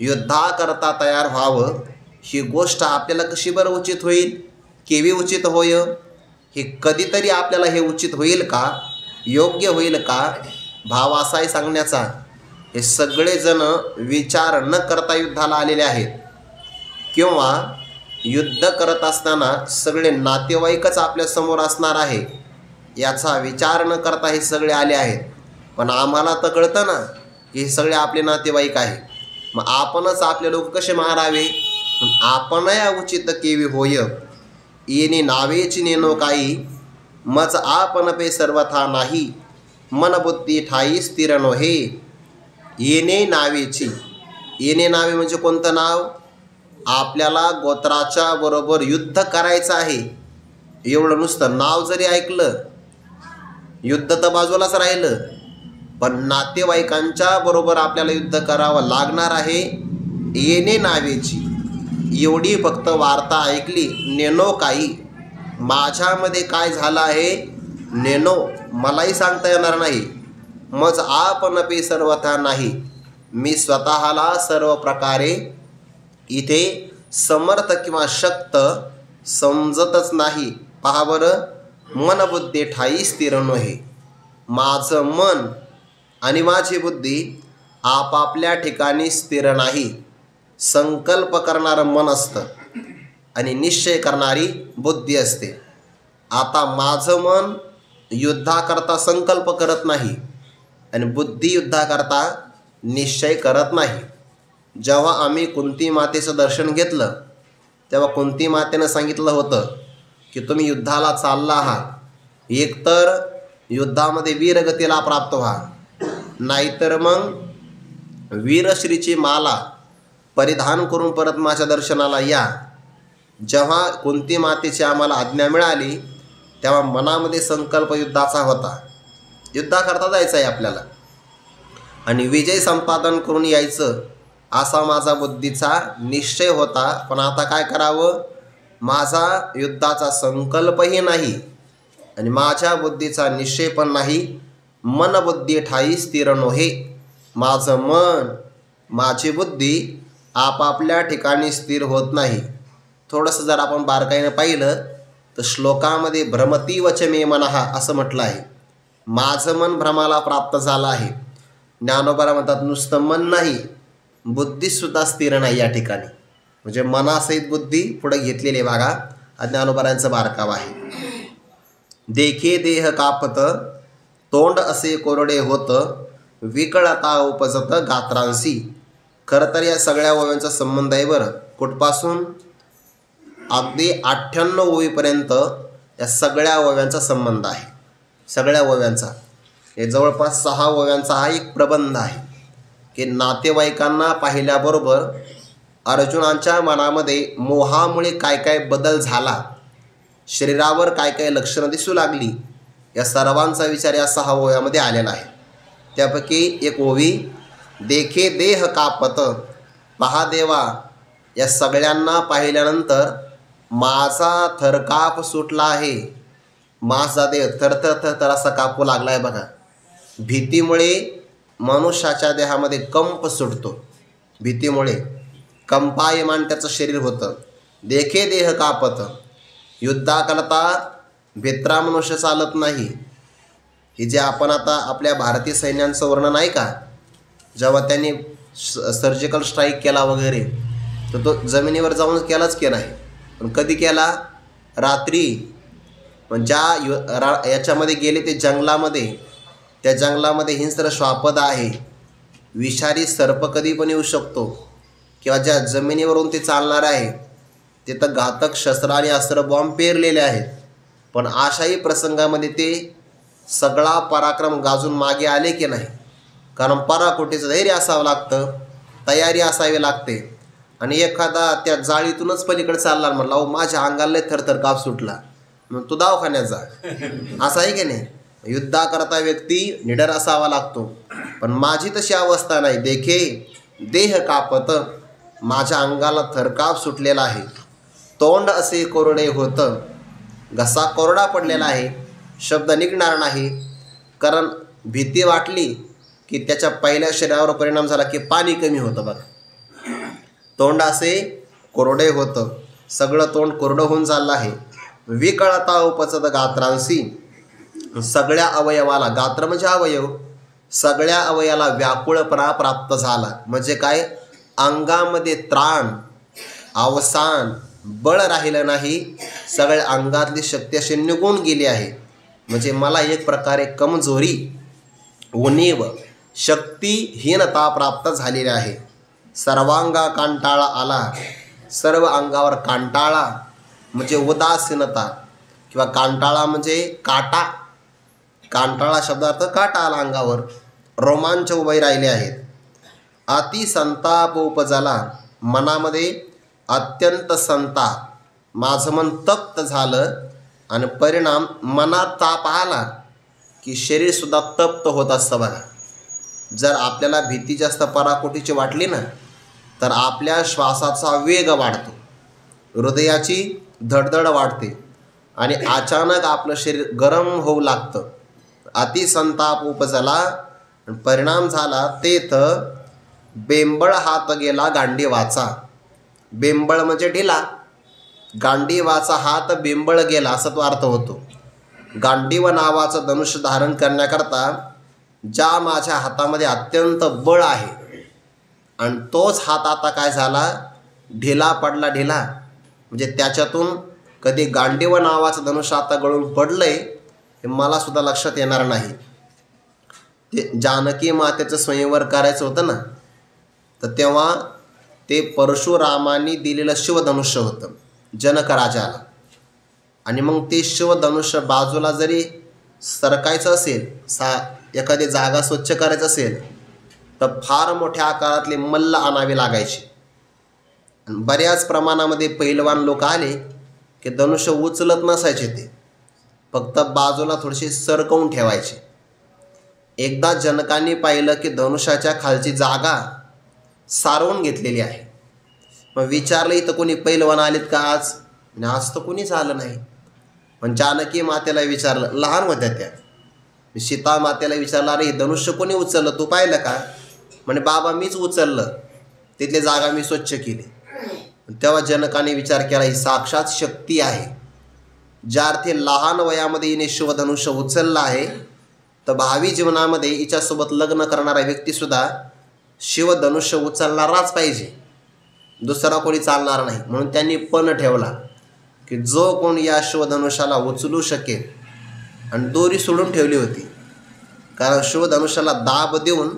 युद्धाकरता तयार व्हावं. ही गोष्ट आपल्याला कशी बरं उचित होईल? केवी उचित होय? हे कधीतरी आपल्याला हे उचित होईल का? योग्य होईल का? भाव असाही सांगण्याचा. हे सगळेजण विचार न करता युद्धाला आलेले आहेत. किंवा युद्ध करत असताना सगळे नातेवाईकच आपल्यासमोर असणार आहे याचा विचार न करता हे सगळे आले आहेत. पण आम्हाला तर कळतं ना की हे सगळे आपले नातेवाईक आहे. मग आपणच आपले लोक कसे मारावे? आपण या उचित केवी होय. येणे नावेची नेनो काही, मज आपण पे सर्वथा नाही, मन बुद्धी ठाई स्थिर नोहे. येणे नावेची. येणे नावे म्हणजे कोणतं नाव? आपल्याला गोत्राच्या बरोबर युद्ध करायचं आहे. एवढं नुसतं नाव जरी ऐकलं, युद्ध तर बाजूलाच राहिलं, पण नातेवाईकांच्या बरोबर आपल्याला युद्ध करावं लागणार आहे. येणे नावेची एवढी फक्त वार्ता ऐकली. नेनो काही, माझ्यामध्ये काय झालं आहे नेनो मलाही सांगता येणार नाही. मज आपण पे सर्वथा नाही, मी स्वतःला सर्व प्रकारे इथे समर्थ किंवा शक्त समजतच नाही. पहा बरं, मन बुद्धी ठाई स्थिर नोहे. माझं मन आणि माझी बुद्धी आपापल्या ठिकाणी स्थिर नाही. संकल्प करणारं मन असतं आणि निश्चय करणारी बुद्धी असते. आता माझं मन युद्धाकरता संकल्प करत नाही आणि बुद्धी युद्धाकरता निश्चय करत नाही. जेव्हा आम्ही कुंती मातेचं दर्शन घेतलं तेव्हा कुंती मातेनं सांगितलं होतं की तुम्ही युद्धाला चालला आहात, एकतर युद्धामध्ये वीरगतीला प्राप्त व्हा, नाहीतर मग वीरश्रीची माला परिधान करून परत माझ्या दर्शनाला या. जेव्हा कुंती मातेची आम्हाला आज्ञा मिळाली तेव्हा मनामध्ये संकल्प युद्धाचा होता. युद्धाकरता जायचं आहे आपल्याला आणि विजय संपादन करून यायचं असा माझा बुद्धीचा निश्चय होता. पण आता काय करावं? माझा युद्धाचा संकल्पही नाही आणि माझ्या बुद्धीचा निश्चय पण नाही. मन बुद्धी ठाई स्थिर नोहे. माझं मन, माझी बुद्धी आपापल्या ठिकाणी स्थिर होत नाही. थोडंसं जर आपण बारकाईनं पाहिलं तर श्लोकामध्ये भ्रमती वच मे मनहा असं म्हटलं आहे. माझं मन भ्रमाला प्राप्त झालं आहे. ज्ञानोबा म्हणतात नुसतं मन नाही, बुद्धीसुद्धा स्थिर नाही या ठिकाणी. म्हणजे मनासहित बुद्धी पुढे घेतलेली बघा. ज्ञानोबारांचं बारकाव आहे. देखे देह कापत, तोंड असे कोरडे होत, विकळता उपजत गात्रांसी. खरं तर या सगळ्या ओव्यांचा संबंध आहे बरं. कुठपासून? अगदी 98 ओवीपर्यंत या सगळ्या ओव्यांचा संबंध आहे. सगळ्या ओव्यांचा हे जवळपास 6 ओव्यांचा हा एक प्रबंध आहे की नातेवाईकांना पाहिल्याबरोबर अर्जुनांच्या मनामध्ये मोहामुळे काय काय बदल झाला, शरीरावर काय काय लक्षणं दिसू लागली, या सर्वांचा विचार या 6 ओव्यामध्ये आलेला आहे. त्यापैकी एक ओवी देखे देह कापत. पहा देवा, या सगळ्यांना पाहिल्यानंतर माझा थरकाप सुटला आहे. माझा देह थरथर थरथर असा कापू लागलाय बघा. भीतीमुळे मनुष्याच्या देहामध्ये कंप सुटतो. भीतीमुळे कंपायमान त्याचं शरीर होतं. देखे देह कापत. युद्धाकरता भित्रा मनुष्य चालत नाही. हे जे आपण आता आपल्या भारतीय सैन्यांचं वर्णन आहे का, जेव्हा त्यांनी सर्जिकल स्ट्राईक केला वगैरे, तर तो जमिनीवर जाऊन केलाच की नाही, पण कधी केला? रात्री. पण ज्या याच्यामध्ये गेले ते जंगलामध्ये, त्या जंगलामध्ये हिंस्र श्वापद आहे, विषारी सर्प कधी पण येऊ शकतो, किंवा ज्या जमिनीवरून ते चालणार आहे तिथं घातक शस्त्र आणि अस्त्र बॉम्ब पेरलेले आहेत. पण अशाही प्रसंगामध्ये ते सगळा पराक्रम गाजून मागे आले की नाही? कारण पराकोटीचं धैर्य असावं लागतं, तयारी असावी लागते. आणि एखादा त्या जाळीतूनच पलीकडे चालला म्हणला, अहो माझ्या अंगाला थरथर काप सुटला, मग तू दवाखान्यात जा, असं आहे की नाही? युद्धाकरता व्यक्ती निडर असावा लागतो. पण माझी तशी अवस्था नाही. देखे देह कापत. माझ्या अंगाला थरकाप सुटलेला आहे. तोंड असे कोरडे होतं. घसा कोरडा पडलेला आहे, शब्द निघणार नाही. कारण भीती वाटली की त्याच्या पहिल्या शरीरावर परिणाम झाला की पाणी कमी होतं बघा. तोंड असे कोरडे होतं. सगळं तोंड कोरडं होऊन चाललं आहे. विकळता उपचत गात्रांशी. सगळ्या अवयवाला, गात्र म्हणजे अवयव, सगळ्या अवयवाला व्याकुळपणा प्राप्त झाला. म्हणजे काय? अंगामध्ये त्राण, अवसान, बळ राहिलं नाही. सगळ्या अंगातली शक्ती अशी निघून गेली आहे. म्हणजे मला एक प्रकारे कमजोरी, उणीव, शक्तिहीनता प्राप्त झालेली आहे. सर्वांगा कांटाळा आला. सर्व अंगावर कांटाळा म्हणजे उदासीनता, किंवा कांटाळा म्हणजे काटा. कांटाळा शब्दार्थ काटा आला अंगावर. रोमांच उभे राहिले आहेत. अति संताप उपजला. मनामध्ये अत्यंत संताप, माझं मन तप्त झालं. आणि परिणाम मनात ताप आला की शरीरसुद्धा तप्त होत असतं बघा. जर आपल्याला भीती जास्त पराकोटीची वाटली ना, तर आपल्या श्वासाचा वेग वाढतो, हृदयाची धडधड वाढते, आणि अचानक आपलं शरीर गरम होऊ लागतं. अतिसंताप उपजला. परिणाम झाला तेथ बेंबळ हात गेला गांडीवाचा. बेंबळ म्हणजे ढिला, गांडीवाचा हात बेंबळ गेला असा तो अर्थ होतो. गांडीव नावाचं धनुष्य धारण करण्याकरता ज्या माझ्या हातामध्ये अत्यंत बळ आहे, आणि तोच हात आता काय झाला? ढिला पडला. ढिला म्हणजे त्याच्यातून कधी गांडीव नावाचं धनुष्य आता गळून पडलंय हे मला सुद्धा लक्षात येणार नाही. ते जानकी मातेचं स्वयंवर करायचं होतं ना, तर तेव्हा ते परशुरामांनी दिलेलं शिवधनुष्य होतं जनक राजाला. आणि मग ते शिवधनुष्य बाजूला जरी सरकायचं असेल, एखादी जागा स्वच्छ करायचं असेल, तर फार मोठ्या आकारातले मल्ल आणावे लागायचे. बऱ्याच प्रमाणामध्ये पैलवान लोक आले की धनुष्य उचलत नसायचे, ते फक्त बाजूला थोडीशी सरकवून ठेवायचे. एकदा जनकांनी पाहिलं की धनुष्याच्या खालची जागा सारवून घेतलेली आहे. मग विचारलं, इथं कोणी पैलवान आलेत का आज? आणि आज तर कोणीच आलं नाही. पण जानकी मातेला विचारलं, लहान होत्या त्या. सीता मातेला विचारलं, अरे हे धनुष्य कोणी उचललं, तू पाहिलं का? म्हणे बाबा मीच उचललं, तिथली जागा मी स्वच्छ केली. तेव्हा जनकाने विचार केला, ही साक्षात शक्ती आहे. ज्या अर्थी लहान वयामध्ये हिने शिवधनुष्य उचललं आहे, तर भावी जीवनामध्ये हिच्यासोबत लग्न करणारा व्यक्तीसुद्धा शिवधनुष्य उचलणाराच पाहिजे, दुसरा कोणी चालणार नाही. म्हणून त्यांनी पण ठेवला की जो कोण या शिवधनुष्याला उचलू शकेल. आणि दोरी सोडून ठेवली होती, कारण शिवधनुष्याला दाब देऊन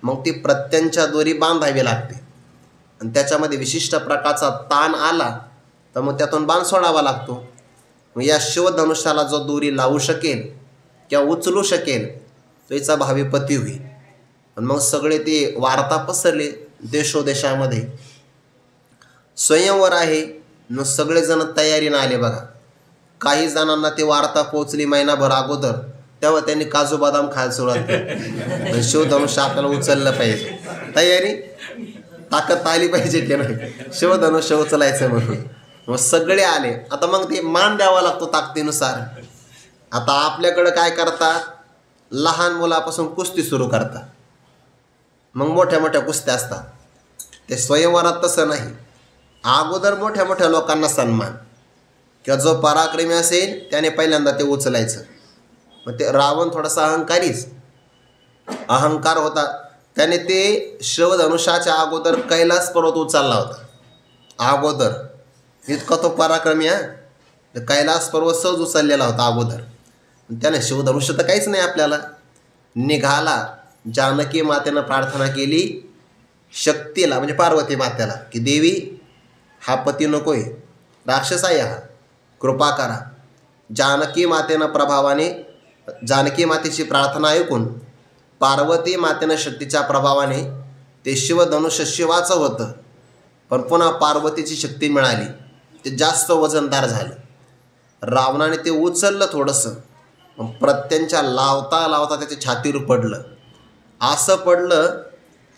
मग ती प्रत्यंच्या दोरी बांधावी लागते. आणि त्याच्यामध्ये विशिष्ट प्रकारचा ताण आला तर मग त्यातून बाण सोडावा लागतो. मग या शिवधनुष्याला जो दोरी लावू शकेल किंवा उचलू शकेल तो हिचा भावी पती होईल. आणि मग सगळे ते वार्ता पसरले देशोदेशामध्ये. स्वयंवर आहे, मग सगळेजण तयारीनं आले बघा. काही जणांना ते वार्ता पोहोचली महिनाभर अगोदर, तेव्हा त्यांनी काजू बदाम खायला सुरुवात केली. शिवधनुष्य आपल्याला उचललं पाहिजे, तयारी ताकद आली पाहिजे की नाही, शिवधनुष्य उचलायचं म्हणून. मग सगळे आले. आता मग ते मान द्यावा लागतो ताकदीनुसार. आता आपल्याकडं काय करतात, लहान मुलापासून कुस्ती सुरू करतात, मग मोठ्या मोठ्या कुस्त्या असतात. ते स्वयंवरात तसं नाही. अगोदर मोठ्या मोठ्या लोकांना सन्मान, किंवा जो पराक्रमी असेल त्याने पहिल्यांदा ते उचलायचं. मग ते रावण थोडासा अहंकार होता, त्याने ते शिवधनुष्याच्या अगोदर कैलास पर्वत उचलला होता. अगोदर इतका तो पराक्रमी आहे, कैलास पर्वत सहज उचललेला होता अगोदर. त्याने शिवधनुष्य तर काहीच नाही आपल्याला. निघाला, जानकी मातेनं प्रार्थना केली शक्तीला, म्हणजे पार्वती मातेला, की देवी हा पती नकोय, राक्षस आहे हा, कृपा करा. जानकी मातेनं प्रभावाने, जानकी मातेची प्रार्थना ऐकून पार्वती मातेनं शक्तीच्या प्रभावाने ते शिवधनुष्य शिवाचं होतं, पण पुन्हा पार्वतीची शक्ती मिळाली, ते जास्त वजनदार झालं. रावणाने ते उचललं थोडंसं, प्रत्यंच्या लावता लावता त्याच्या छातीवर पडलं. असं पडलं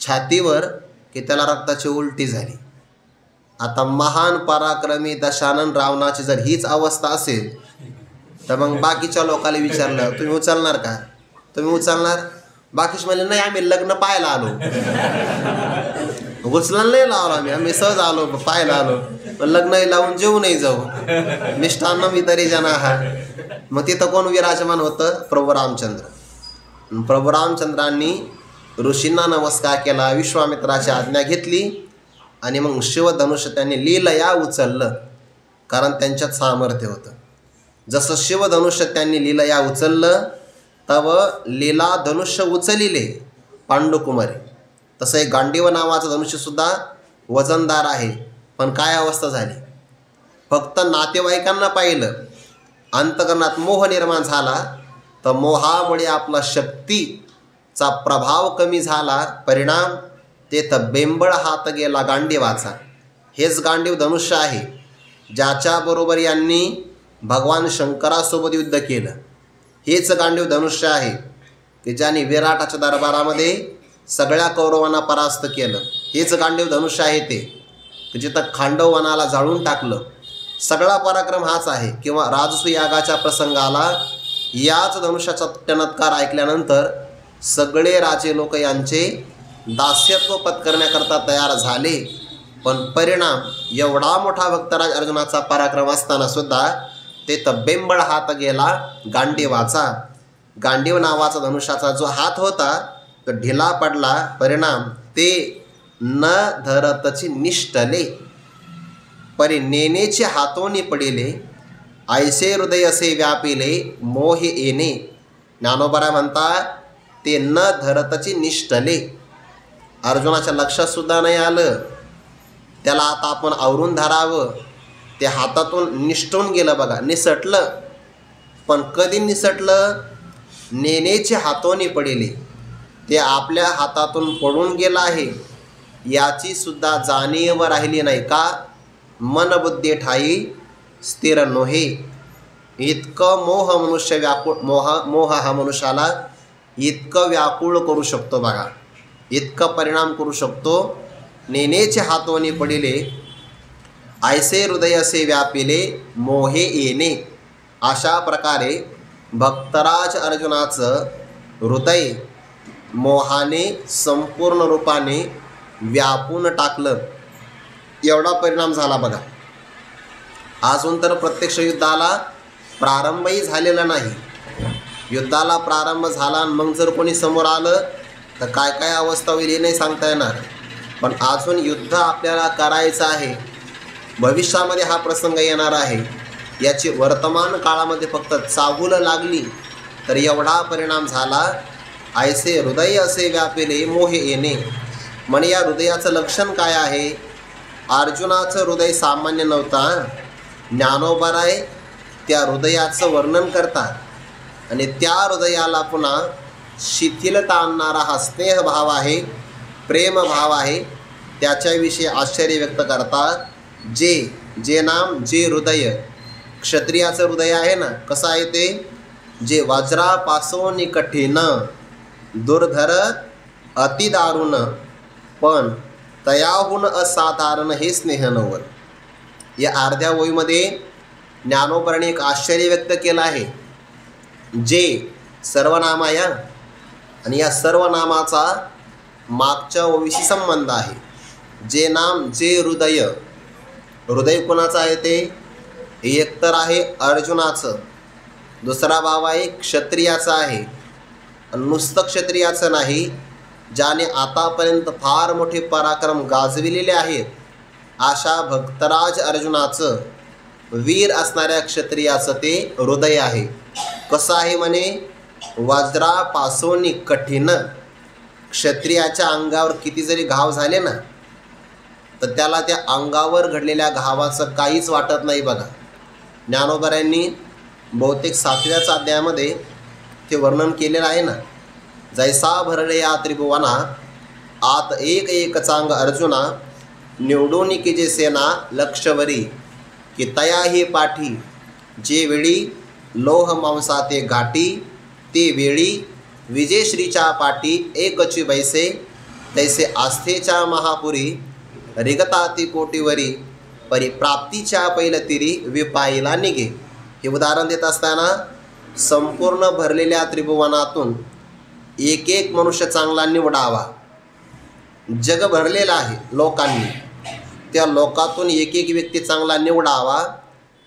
छातीवर की त्याला रक्ताची उलटी झाली. आता महान पराक्रमी दशानन रावणाची जर हीच अवस्था असेल, तर मग बाकीच्या लोकांना विचारलं, तुम्ही उचलणार का, तुम्ही उचलणार? बाकीचे म्हणले, नाही आम्ही लग्न पाहायला आलो, उचलायला नाही लावला, आम्ही सहज आलो, पाहायला आलो, लग्नही लावून जेवूनही जाऊ, मिष्टान्न मी तरी जण आहात. मग तिथं कोण विराजमान होतं? प्रभू रामचंद्र. प्रभू रामचंद्रांनी ऋषींना नमस्कार केला, विश्वामित्राची आज्ञा घेतली, आणि मग शिवधनुष्य त्यांनी लीलया उचललं, कारण त्यांच्यात सामर्थ्य होतं. जसं शिवधनुष्य त्यांनी लीलया उचललं, तव लीला धनुष्य उचलिले पांडुकुमारी, तसं एक गांडीव नावाचं धनुष्यसुद्धा वजनदार आहे. पण काय अवस्था झाली, फक्त नातेवाईकांना पाहिलं, अंतकरणात मोह निर्माण झाला, तर मोहामुळे आपला शक्तीचा प्रभाव कमी झाला. परिणाम तेथं बेंबळ हात गेला गांडीवाचा. हेच गांडीव धनुष्य आहे, ज्याच्याबरोबर यांनी भगवान शंकरासोबत युद्ध केलं. हेच गांडीव धनुष्य आहे की ज्याने विराटाच्या दरबारामध्ये सगळ्या कौरवांना परास्त केलं. हेच गांडीव धनुष्य आहे ते की जिथं खांडव वनाला जाळून टाकलं. सगळा पराक्रम हाच आहे. किंवा राजसूय यागाच्या प्रसंगाला याच धनुष्याचा चमत्कार ऐकल्यानंतर सगळे राजे लोक यांचे दास्यत्व पत्करण्याकरता तयार झाले. पण परिणाम एवढा मोठा भक्तराज अर्जुनाचा पराक्रम असताना सुद्धा ते बेंबळ हात गेला गांडीवाचा. गांडीव नावाचा धनुष्याचा जो हात होता तो ढिला पडला. परिणाम ते न धरतची निष्ठले, परी नेनेचे हातोनी पडिले, ऐसे हृदय असे व्यापिले, मोहे येणे. ज्ञानोबा म्हणता ते न धरतची निष्ठले. अर्जुनाच्या लक्षात सुद्धा नाही आलं, त्याला आता आपण आवरून धरावं, ते हातातून निष्ठून गेलं बघा, निसटलं. पण कधी निसटलं? नेनेचे हातोनी पडिले, ते आपल्या हातातून पडून गेलं आहे याची सुद्धा जाणीव राहिली नाही. का? मनबुद्धी ठाई स्थिर नोहे. इतकं मोह मनुष्य व्याकुळ, मोह हा मनुष्याला इतकं व्याकुळ करू शकतो बघा, इतका परिणाम करू शकतो. नेनेचे हातोनी पडिले, ऐसे हृदय असे व्यापिले, मोहे येणे. अशा प्रकारे भक्तराज अर्जुनाचं हृदय मोहाने संपूर्ण रूपाने व्यापून टाकलं. एवढा परिणाम झाला बघा. अजून तर प्रत्यक्ष युद्धाला प्रारंभही झालेला नाही. युद्धाला प्रारंभ झाला मग जर कोणी समोर आलं तर काय काय अवस्था होईल हे नाही सांगता येणार. पण अजून युद्ध आपल्याला करायचं आहे, भविष्यामध्ये हा प्रसंग येणार आहे. याची वर्तमान काळामध्ये फक्त चाहूल लागली तर एवढा परिणाम झाला. ऐसे हृदय असे व्यापिले, मोहे येणे. म्हणे या हृदयाचं लक्षण काय आहे? अर्जुनाचं हृदय सामान्य नव्हता. ज्ञानोबाराय त्या हृदयाचं वर्णन करतात आणि त्या हृदयाला पुन्हा शिथिलता आणणारा हा स्नेहभाव आहे, प्रेमभाव आहे. त्याच्याविषयी आश्चर्य व्यक्त करतात. जे नाम जे हृदय, क्षत्रियाचं हृदय आहे ना, कसं आहे ते? जे वज्रापासून कठीण, दुर्धर अतिदारुण, पण तयाहून असाधारण हे स्नेह नवल. या अर्ध्या ओळीमध्ये ज्ञानोबाने एक आश्चर्य व्यक्त केलं आहे. जे सर्वनाम आहे आणि या सर्वनामाचा मागच्या ओवीशी संबंध आहे. जे नाम जे हृदय. हृदय कोणाचं आहे ते? एक तर आहे अर्जुनाचं, दुसरा भाव आहे क्षत्रियाचा आहे. नुसतं क्षत्रियाचं नाही, ज्याने आतापर्यंत फार मोठे पराक्रम गाजविलेले आहेत अशा भक्तराज अर्जुनाचं, वीर असणाऱ्या क्षत्रियाचं ते हृदय आहे. कसं आहे म्हणे? वज्रापासून कठीण. क्षत्रियाच्या अंगावर किती जरी घाव झाले ना तर त्याला त्या अंगावर घडलेल्या घावाचं काहीच वाटत नाही. बघा, ज्ञानोबरायांनी बहुतेक 7व्याच अध्यायामध्ये ते वर्णन केलेलं आहे ना. जैसा भरले या त्रिभुवना आत एक एक चांग अर्जुना, निवडून की जे सेना लक्षवरी, की तयाही पाठी, जे वेळी लोह मांसा ते घाटी, ते वेळी विजयश्रीच्या पाठी एकची बैसे, तैसे आस्थेच्या महापुरी, रिगताती कोटीवरी, परिप्राप्तीच्या पैलतिरी विपाईला निघे. हे उदाहरण देत असताना संपूर्ण भरलेल्या त्रिभुवनातून एक एक मनुष्य चांगला निवडावा. जग भरलेलं आहे लोकांनी, त्या लोकातून एक एक व्यक्ती चांगला निवडावा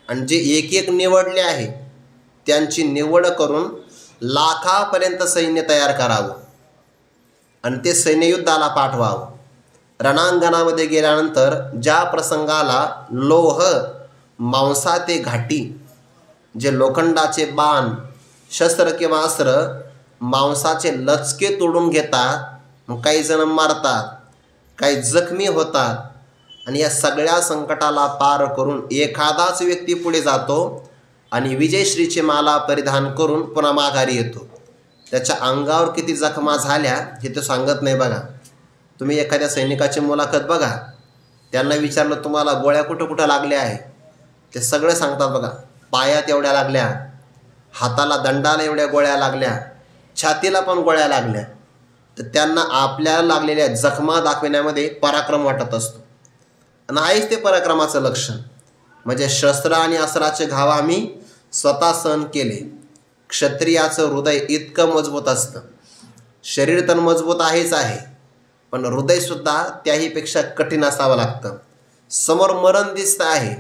आणि जे एक एक निवडले आहे त्यांची निवड करून लाखापर्यंत सैन्य तयार करावं आणि ते सैन्ययुद्धाला पाठवावं. रणांगणामध्ये गेल्यानंतर ज्या प्रसंगाला लोह मांसा ते घाटी, जे लोखंडाचे बाण, शस्त्र किंवा अस्त्र मांसाचे लचके तोडून घेतात, मग काही जण मारतात, काही जखमी होतात आणि या सगळ्या संकटाला पार करून एखादाच व्यक्ती पुढे जातो आणि विजयश्रीची माला परिधान करून पुन्हा माघारी येतो. त्याच्या अंगावर किती जखमा झाल्या हे तो सांगत नाही. बघा, तुम्ही एखाद्या सैनिकाची मुलाखत बघा, त्यांना विचारलं तुम्हाला गोळ्या कुठं कुठं लागल्या आहे, ते सगळं सांगतात. बघा, पायात एवढ्या लागल्या, हाताला दंडाला एवढ्या गोळ्या लागल्या, छातीला पण गोळ्या लागल्या. तर त्यांना आपल्याला लागलेल्या जखमा दाखविण्यामध्ये पराक्रम वाटत असतो आणि आहेच ते पराक्रमाचं लक्षण. म्हणजे शस्त्र आणि अस्त्राचे घाव आम्ही स्वतः सहन केले. क्षत्रियाचं हृदय इतकं मजबूत असतं. शरीर तर मजबूत आहेच आहे, पण हृदयसुद्धा त्याहीपेक्षा कठीण असावं लागतं. समोर मरण दिसतं आहे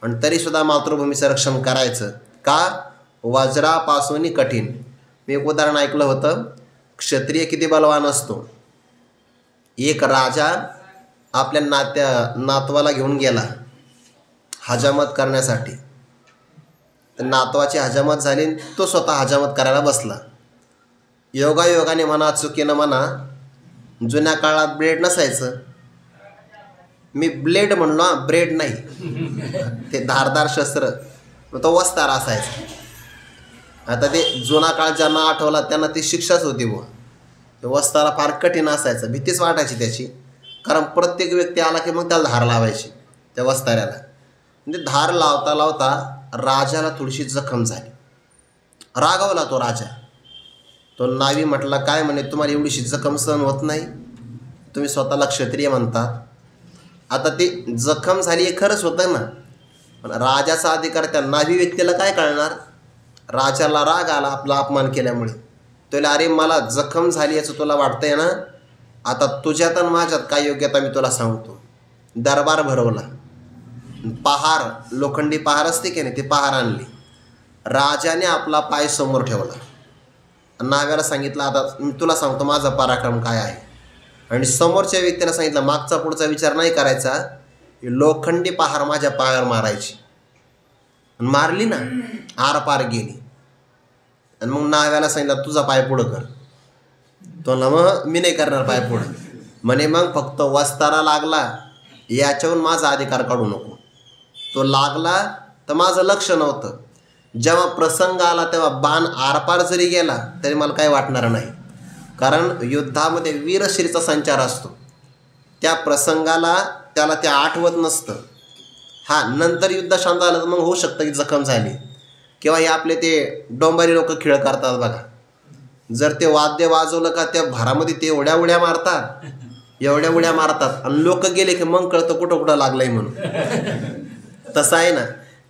आणि तरीसुद्धा मातृभूमीचं रक्षण करायचं का? वज्रापासून कठीण. मी एक उदाहरण ऐकलं होतं. क्षत्रिय किती बलवान असतो. एक राजा आपल्या नातवाला घेऊन गेला हजामत करण्यासाठी. तर नातवाची हजामत झाली, तो स्वतः हजामत करायला बसला. योगायोगाने म्हणा चुकीनं म्हणा, जुन्या काळात ब्लेड नसायचं. मी ब्लेड म्हणलो, ब्रेड नाही, ते धारदार शस्त्र, तो वस्तार असायचा. आता ते जुना काळ ज्यांना आठवला त्यांना ती शिक्षाच होती बुवा. ते वस्तारा फार कठीण असायचं, भीतीच वाटायची त्याची. कारण प्रत्येक व्यक्ती आला की मग त्याला धार लावायची त्या वस्ताऱ्याला. म्हणजे धार लावता लावता राजाला थोडीशी जखम झाली. रागावला तो राजा. तो नावी म्हटला, काय म्हणे, तुम्हाला एवढीशी जखम सहन होत नाही? तुम्ही स्वतःला क्षत्रिय म्हणता. आता ते जखम झाली हे खरंच होतं ना, पण राजाचा अधिकार त्या नावी व्यक्तीला काय कळणार? राजाला राग आला आपला अपमान केल्यामुळे. तुला, अरे मला जखम झाली याचं तुला वाटतंय ना, आता तुझ्यात आणि माझ्यात काय योग्यता मी तुला सांगतो. दरबार भरवला, पहार, लोखंडी पहार असते की नाही, ती पहार आणली. राजाने आपला पाय समोर ठेवला. नाव्याला सांगितलं, आता मी तुला सांगतो माझा पराक्रम काय आहे. आणि समोरच्या व्यक्तीला सांगितलं, मागचा पुढचा विचार नाही करायचा, लोखंडी पहार माझ्या पायावर मारायची. मारली ना, आरपार गेली. आणि मग नाव्याला सांगितलं, तुझा पाय पुढं कर. तो ना, मग मी नाही करणार पाय पुढं. म्हणे मग फक्त वस्तारा लागला याच्यावरून माझा अधिकार काढू नको. तो लागला तर माझं लक्ष नव्हतं. जेव्हा प्रसंग आला तेव्हा बाण आरपार जरी गेला तरी मला काही वाटणार नाही. कारण युद्धामध्ये वीरश्रीचा संचार असतो. त्या प्रसंगाला त्याला ते आठवत नसतं. हा, नंतर युद्ध शांत झालं तर मग होऊ शकतं की जखम झाली, किंवा हे आपले ते डोंबारी लोक खेळ करतात बघा. जर ते वाद्य वाजवलं का त्या भारामध्ये ते एवढ्या उड्या मारतात, एवढ्या उड्या मारतात आणि लोक गेले की मग कळतं कुठं कुठं लागलंय म्हणून. तसं आहे ना,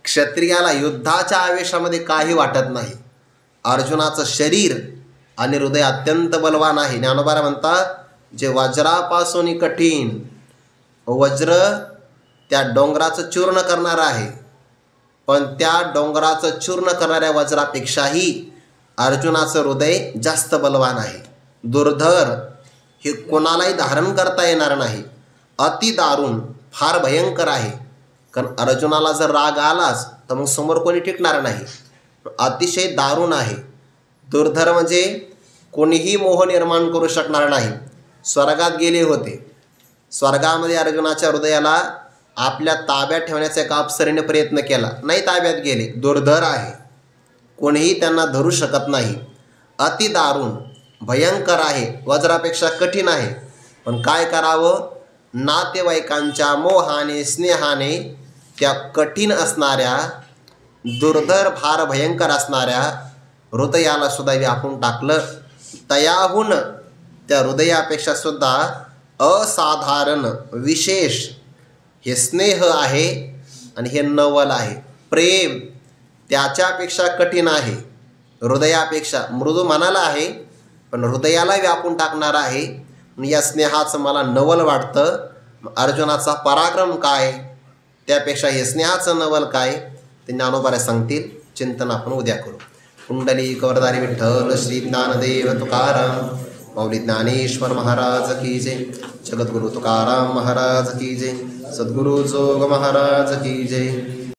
क्षत्रियाला युद्धाच्या आवेशामध्ये काही वाटत नाही. अर्जुनाचं शरीर आणि हृदय अत्यंत बलवान आहे. ज्ञानोबा म्हणतात, जे वज्रापासून कठीण, वज्र त्या डोंगराचं चूर्ण करणार आहे, पण त्या डोंगराचं चूर्ण करणाऱ्या वज्रापेक्षाही अर्जुनाचं हृदय जास्त बलवान आहे. दुर्धर हे कोणालाही धारण करता येणार नाही, अति दारुण, फार भयंकर आहे. कारण अर्जुनाला जर राग आलाच तर मग समोर कोणी टिकणार नाही. अतिशय दारुण आहे. दुर्धर म्हणजे कोणीही मोह निर्माण करू शकणार नाही. स्वर्गात गेले होते, स्वर्गामध्ये अर्जुनाच्या हृदयाला आपल्या ताब्यात ठेवण्याचा एका अप्सरेने प्रयत्न केला, नाही ताब्यात गेले. दुर्धर आहे, कोणीही त्यांना धरू शकत नाही. अति दारुण, भयंकर आहे, वज्रापेक्षा कठीण आहे. पण काय करावं, नातेवाईकांच्या मोहाने स्नेहाने त्या कठीण असणाऱ्या, दुर्धर, फार भयंकर असणाऱ्या हृदयाला सुद्धा व्यापून टाकलं. तयाहून, त्या हृदयापेक्षा सुद्धा असाधारण, विशेष हे स्नेह आहे आणि हे नवल आहे. प्रेम त्याच्यापेक्षा कठीण आहे, हृदयापेक्षा. मृदू मनाला आहे पण हृदयाला व्यापून टाकणार आहे. या स्नेहाचं मला नवल वाटतं. अर्जुनाचा पराक्रम काय, त्यापेक्षा हे स्नेहाचं नवल काय, ते ज्ञानोबा सांगतील. चिंतन आपण उद्या करू. कुंडलिक वरदारी विठ्ठल श्री ज्ञानदेव तुकाराम माऊली ज्ञानेश्वर महाराज की जय. जगद्गुरु तुकाराम महाराज की जय. सद्गुरु जोग महाराज की जय.